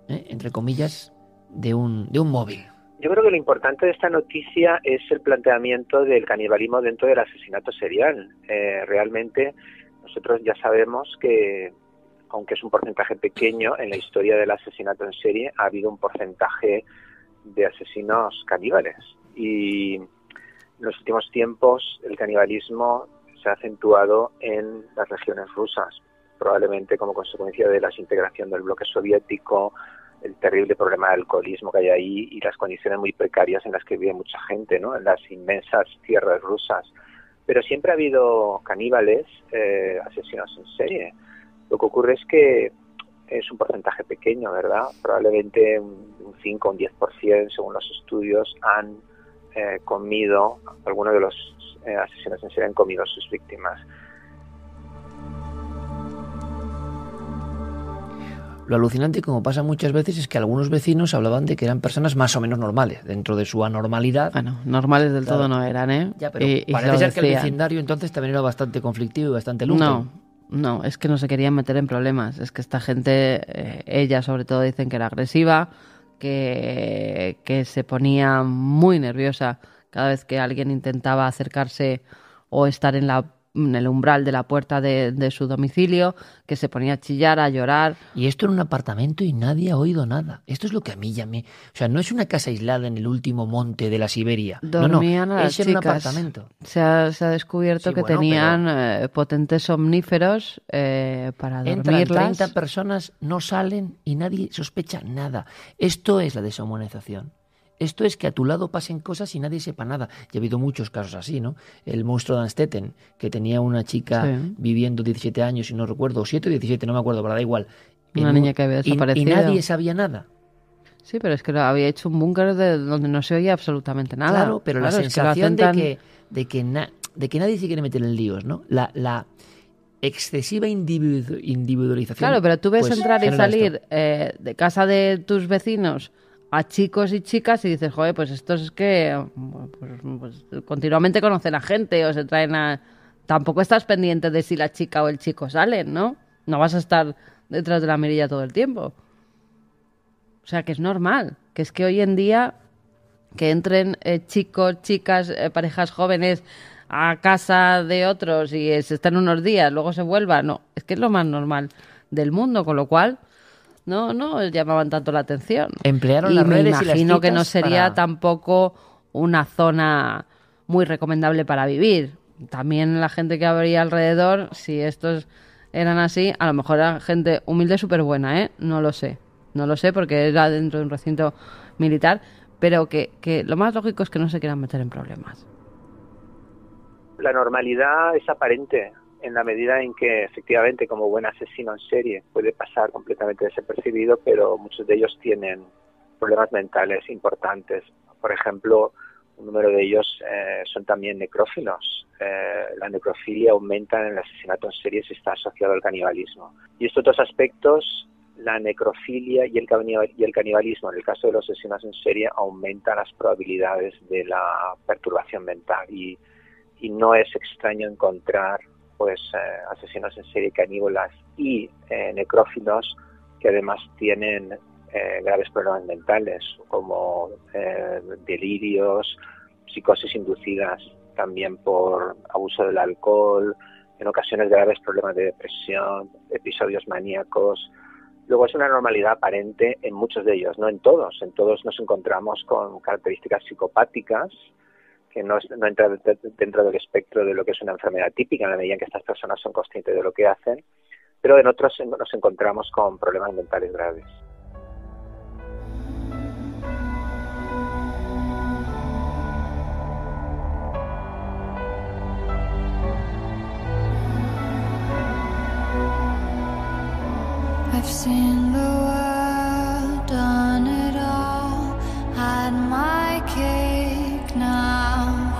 entre comillas, de un móvil. Yo creo que lo importante de esta noticia es el planteamiento del canibalismo dentro del asesinato serial. Realmente nosotros ya sabemos que, aunque es un porcentaje pequeño, en la historia del asesinato en serie ha habido un porcentaje de asesinos caníbales. Y en los últimos tiempos el canibalismo se ha acentuado en las regiones rusas, probablemente como consecuencia de la desintegración del bloque soviético, el terrible problema de alcoholismo que hay ahí y las condiciones muy precarias en las que vive mucha gente, ¿no? En las inmensas tierras rusas. Pero siempre ha habido caníbales, asesinos en serie. Lo que ocurre es que es un porcentaje pequeño, ¿verdad? Probablemente un 5 o un 10%, según los estudios, han comido, algunos de los asesinos en serie han comido a sus víctimas. Lo alucinante, como pasa muchas veces, es que algunos vecinos hablaban de que eran personas más o menos normales, dentro de su anormalidad. Bueno, normales del todo no eran, ¿eh? Ya, pero parece ser que el vecindario entonces también era bastante conflictivo y bastante lumpen. No, es que no se querían meter en problemas. Es que esta gente, ella sobre todo, dicen que era agresiva, que se ponía muy nerviosa cada vez que alguien intentaba acercarse o estar en el umbral de la puerta de su domicilio, que se ponía a chillar, a llorar. Y esto en un apartamento y nadie ha oído nada. Esto es lo que a mí llamé. O sea, no es una casa aislada en el último monte de la Siberia. Dormían no, a las es en chicas. un apartamento. Se ha descubierto Sí, que bueno, tenían potentes somníferos para Entran dormirlas. 30 personas, no salen y nadie sospecha nada. Esto es la deshumanización. Esto es que a tu lado pasen cosas y nadie sepa nada. Y ha habido muchos casos así, ¿no? El monstruo de Anstetten, que tenía una chica Sí. viviendo 17 años, y no recuerdo, o 7 o 17, no me acuerdo, pero da igual. Una niña que había desaparecido. Y nadie sabía nada. Sí, pero es que había hecho un búnker donde no se oía absolutamente nada. Claro, pero la Claro, es que lo sensación hacen de que nadie se quiere meter en líos, ¿no? La excesiva individualización. Claro, pero tú ves pues, entrar y genera salir esto. de casa de tus vecinos a chicos y chicas y dices, joder, pues estos es que pues continuamente conocen a gente o se traen a... Tampoco estás pendiente de si la chica o el chico salen, ¿no? No vas a estar detrás de la mirilla todo el tiempo. O sea, que es normal. Que es que hoy en día que entren chicos, chicas, parejas jóvenes a casa de otros y se están unos días, luego se vuelvan, no, es que es lo más normal del mundo, con lo cual no llamaban tanto la atención. Emplearon y las me redes y las imagino que no citas sería para- tampoco una zona muy recomendable para vivir. También la gente que habría alrededor, si estos eran así, a lo mejor era gente humilde súper buena, ¿eh? No lo sé porque era dentro de un recinto militar, pero que lo más lógico es que no se quieran meter en problemas. La normalidad es aparente en la medida en que efectivamente como buen asesino en serie puede pasar completamente desapercibido, pero muchos de ellos tienen problemas mentales importantes. Por ejemplo, un número de ellos son también necrófilos. La necrofilia aumenta en el asesinato en serie si está asociado al canibalismo. Y estos dos aspectos, la necrofilia y el canibalismo, en el caso de los asesinos en serie, aumentan las probabilidades de la perturbación mental. Y no es extraño encontrar pues asesinos en serie caníbales y necrófilos que además tienen graves problemas mentales como delirios, psicosis inducidas también por abuso del alcohol, en ocasiones graves problemas de depresión, episodios maníacos. Luego es una normalidad aparente en muchos de ellos, no en todos. En todos nos encontramos con características psicopáticas que no entra dentro del espectro de lo que es una enfermedad típica en la medida en que estas personas son conscientes de lo que hacen, pero en otros nos encontramos con problemas mentales graves. I've seen the world, done it all, had my cake now.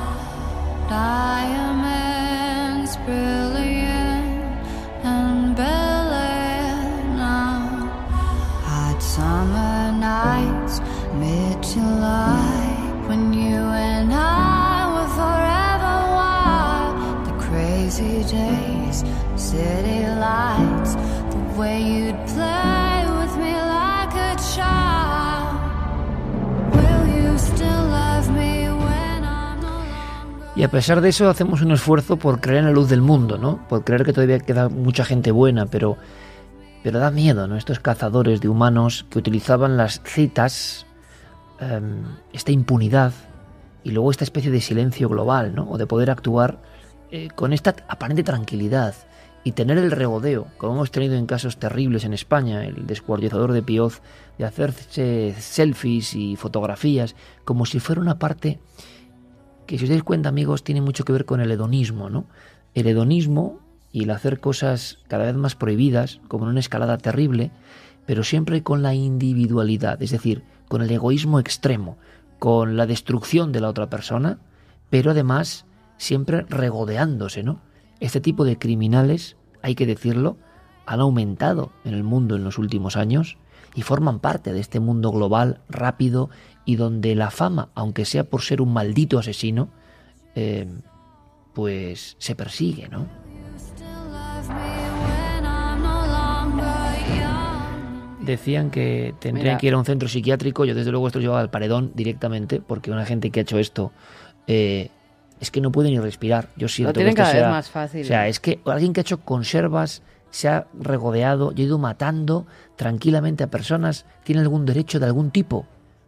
Diamonds brilliant and Bel-Air now. Hot summer nights, mid-July, when you and I were forever wild. The crazy days, city lights, the way you'd play with me like a child. Will you still love me when I'm no longer? Y a pesar de eso hacemos un esfuerzo por creer en la luz del mundo, ¿no? Por creer que todavía queda mucha gente buena, pero da miedo, ¿no? Estos cazadores de humanos que utilizaban las citas, esta impunidad y luego esta especie de silencio global, ¿no? O de poder actuar con esta aparente tranquilidad y tener el regodeo, como hemos tenido en casos terribles en España, el descuartizador de Pioz, de hacerse selfies y fotografías como si fuera una parte que, si os dais cuenta, amigos, tiene mucho que ver con el hedonismo, ¿no? El hedonismo y el hacer cosas cada vez más prohibidas, como en una escalada terrible, pero siempre con la individualidad, es decir, con el egoísmo extremo, con la destrucción de la otra persona, pero además siempre regodeándose, ¿no? Este tipo de criminales, hay que decirlo, han aumentado en el mundo en los últimos años y forman parte de este mundo global, rápido, y donde la fama, aunque sea por ser un maldito asesino, pues se persigue, ¿no? decían que tendrían Mira. que ir a un centro psiquiátrico. Yo desde luego esto lo llevaba al paredón directamente, porque una gente que ha hecho esto es que no puede ni respirar. Yo siento Lo tienen que esto cada vez sea más fácil. O sea, es que alguien que ha hecho conservas, se ha regodeado y ha ido matando tranquilamente a personas, tiene algún derecho de algún tipo,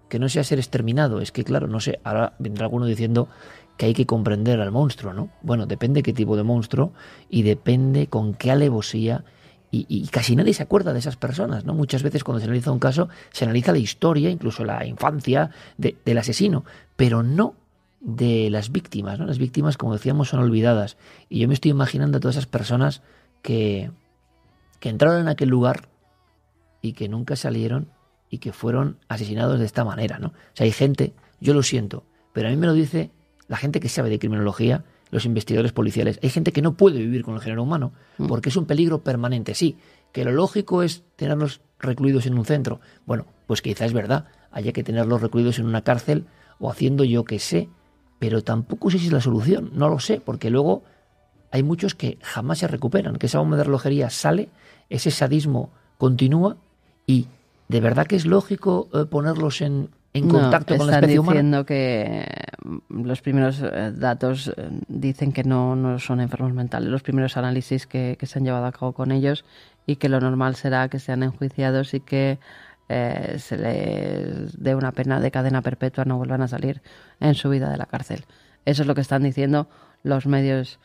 que no sea ser exterminado. Es que, claro, no sé, ahora vendrá alguno diciendo que hay que comprender al monstruo, ¿no? Bueno, depende qué tipo de monstruo y depende con qué alevosía. Y casi nadie se acuerda de esas personas, ¿no? Muchas veces cuando se analiza un caso, se analiza la historia, incluso la infancia del asesino, pero no de las víctimas, ¿no? Las víctimas, como decíamos, son olvidadas. Y yo me estoy imaginando a todas esas personas que entraron en aquel lugar y que nunca salieron y que fueron asesinados de esta manera, ¿no? O sea, hay gente, yo lo siento, pero a mí me lo dice la gente que sabe de criminología, los investigadores policiales. Hay gente que no puede vivir con el género humano porque es un peligro permanente. Sí, que lo lógico es tenerlos recluidos en un centro. Bueno, pues quizá es verdad, haya que tenerlos recluidos en una cárcel o haciendo yo que sé, pero tampoco sé si es la solución, no lo sé, porque luego hay muchos que jamás se recuperan, que esa bomba de relojería sale, ese sadismo continúa y ¿de verdad que es lógico ponerlos en contacto con la especie humana? Están diciendo que los primeros datos dicen que no son enfermos mentales, los primeros análisis que se han llevado a cabo con ellos, y que lo normal será que sean enjuiciados y que se les dé una pena de cadena perpetua, no vuelvan a salir en su vida de la cárcel. Eso es lo que están diciendo los medios,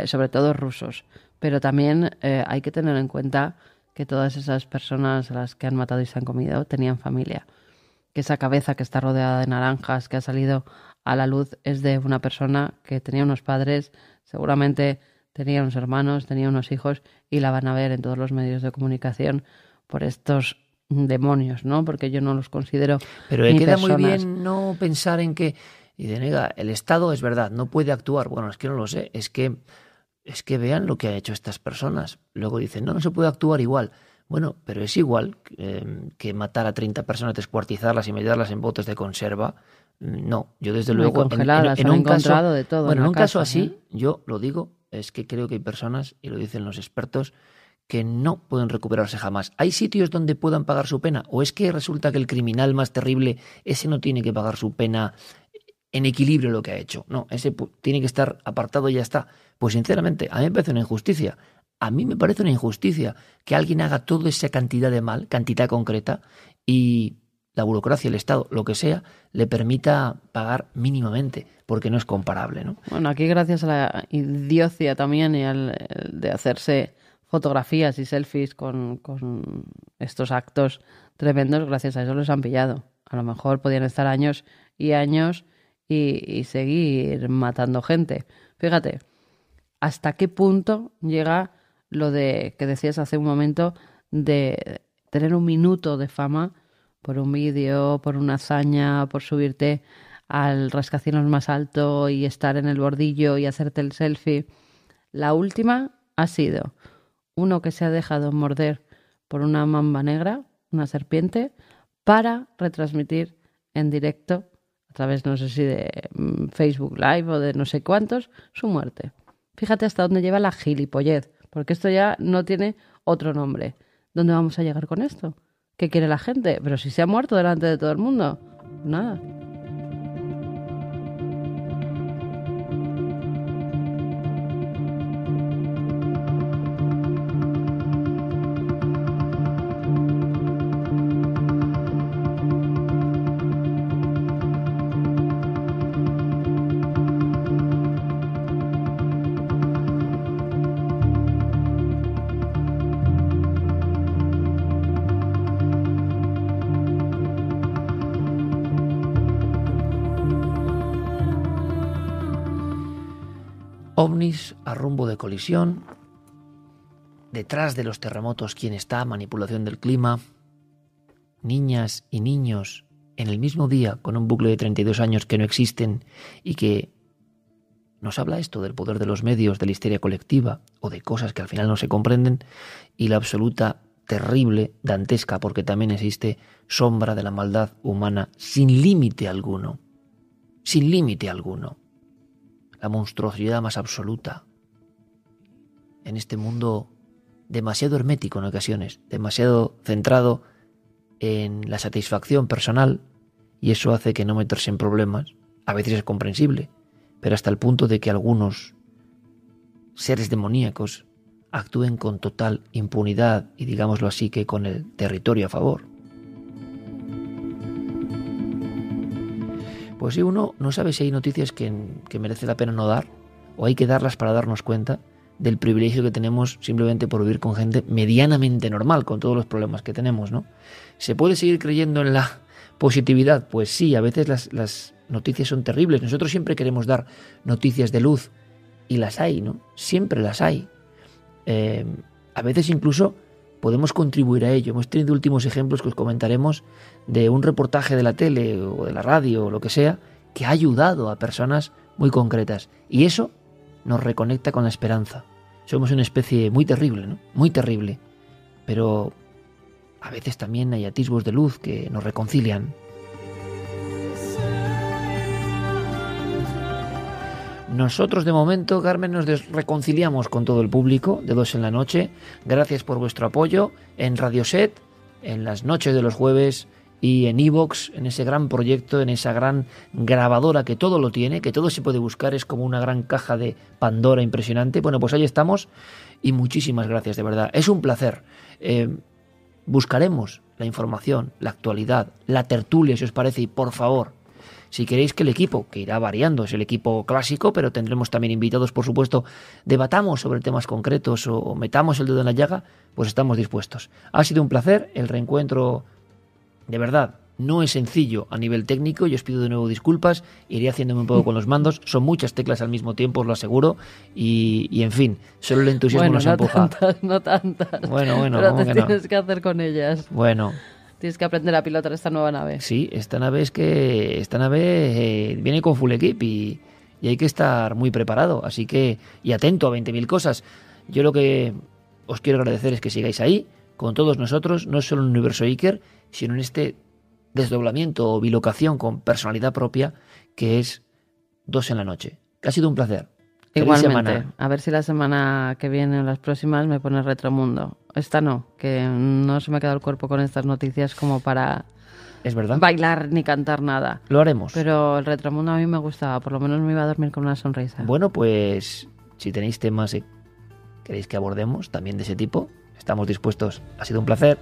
sobre todo rusos. Pero también hay que tener en cuenta que todas esas personas a las que han matado y se han comido tenían familia. Que esa cabeza que está rodeada de naranjas, que ha salido a la luz, es de una persona que tenía unos padres, seguramente tenía unos hermanos, tenía unos hijos, y la van a ver en todos los medios de comunicación por estos demonios, ¿no? Porque yo no los considero Pero ni queda personas. muy bien no pensar en que, y denega, el Estado es verdad, no puede actuar. Bueno, es que no lo sé, es que vean lo que han hecho estas personas. Luego dicen, no se puede actuar igual. Bueno, pero es igual que matar a 30 personas, descuartizarlas y meterlas en botes de conserva. No, yo desde Muy luego congeladas, en han un caso, encontrado de todo bueno, en en la un caso casa, así, yo lo digo, es que creo que hay personas, y lo dicen los expertos, que no pueden recuperarse jamás. ¿Hay sitios donde puedan pagar su pena? ¿O es que resulta que el criminal más terrible, ese no tiene que pagar su pena en equilibrio lo que ha hecho? No, ese tiene que estar apartado y ya está. Pues sinceramente, a mí me parece una injusticia. A mí me parece una injusticia que alguien haga toda esa cantidad de mal, cantidad concreta, y la burocracia, el Estado, lo que sea, le permita pagar mínimamente, porque no es comparable, ¿no? Bueno, aquí gracias a la idiocia también y al de hacerse fotografías y selfies con estos actos tremendos, gracias a eso los han pillado. A lo mejor podían estar años y años y seguir matando gente. Fíjate, ¿hasta qué punto llega lo de que decías hace un momento de tener un minuto de fama por un vídeo, por una hazaña, por subirte al rascacielos más alto y estar en el bordillo y hacerte el selfie? La última ha sido uno que se ha dejado morder por una mamba negra, una serpiente, para retransmitir en directo, a través, no sé si de Facebook Live o de no sé cuántos, su muerte. Fíjate hasta dónde lleva la gilipollez, porque esto ya no tiene otro nombre. ¿Dónde vamos a llegar con esto? ¿Qué quiere la gente? Pero si se ha muerto delante de todo el mundo, nada. Ovnis a rumbo de colisión, detrás de los terremotos, ¿quién está? Manipulación del clima, niñas y niños en el mismo día con un bucle de 32 años que no existen y que nos habla esto del poder de los medios, de la histeria colectiva o de cosas que al final no se comprenden, y la absoluta, terrible, dantesca, porque también existe, sombra de la maldad humana sin límite alguno. Sin límite alguno. La monstruosidad más absoluta en este mundo demasiado hermético en ocasiones, demasiado centrado en la satisfacción personal y eso hace que no meterse en problemas. A veces es comprensible, pero hasta el punto de que algunos seres demoníacos actúen con total impunidad y, digámoslo así, que con el territorio a favor. Pues si uno no sabe si hay noticias que merece la pena no dar, o hay que darlas para darnos cuenta del privilegio que tenemos simplemente por vivir con gente medianamente normal, con todos los problemas que tenemos, ¿no? ¿Se puede seguir creyendo en la positividad? Pues sí, a veces las noticias son terribles. Nosotros siempre queremos dar noticias de luz y las hay, ¿no? Siempre las hay. A veces incluso podemos contribuir a ello. Hemos tenido últimos ejemplos que os comentaremos de un reportaje de la tele o de la radio o lo que sea que ha ayudado a personas muy concretas. Y eso nos reconecta con la esperanza. Somos una especie muy terrible, ¿no? Muy terrible. Pero a veces también hay atisbos de luz que nos reconcilian. Nosotros de momento, Carmen, nos reconciliamos con todo el público de 2 en la noche. Gracias por vuestro apoyo en Radio Set, en las noches de los jueves y en iVoox, en ese gran proyecto, en esa gran grabadora que todo lo tiene, que todo se puede buscar, es como una gran caja de Pandora impresionante. Bueno, pues ahí estamos y muchísimas gracias, de verdad. Es un placer. Buscaremos la información, la actualidad, la tertulia, si os parece, y por favor, si queréis que el equipo, que irá variando, es el equipo clásico, pero tendremos también invitados, por supuesto, debatamos sobre temas concretos o metamos el dedo en la llaga, pues estamos dispuestos. Ha sido un placer, el reencuentro, de verdad, no es sencillo a nivel técnico, yo os pido de nuevo disculpas, iré haciéndome un poco con los mandos, son muchas teclas al mismo tiempo, os lo aseguro, y en fin, solo el entusiasmo nos empuja. No tantas. Bueno, pero te que tienes no? que hacer con ellas. Bueno. Tienes que aprender a pilotar esta nueva nave. Sí, esta nave viene con full equip y hay que estar muy preparado, así que, y atento a 20.000 cosas. Yo lo que os quiero agradecer es que sigáis ahí, con todos nosotros, no solo en Universo Iker, sino en este desdoblamiento o bilocación con personalidad propia que es 2 en la noche. Que ha sido un placer. Igualmente. Semana. A ver si la semana que viene o las próximas me pone Retromundo. Esta no, que no se me ha quedado el cuerpo con estas noticias como para ¿Es verdad? bailar ni cantar nada. Lo haremos. Pero el Retromundo a mí me gustaba, por lo menos me iba a dormir con una sonrisa. Bueno, pues si tenéis temas que queréis que abordemos también de ese tipo, estamos dispuestos. Ha sido un placer.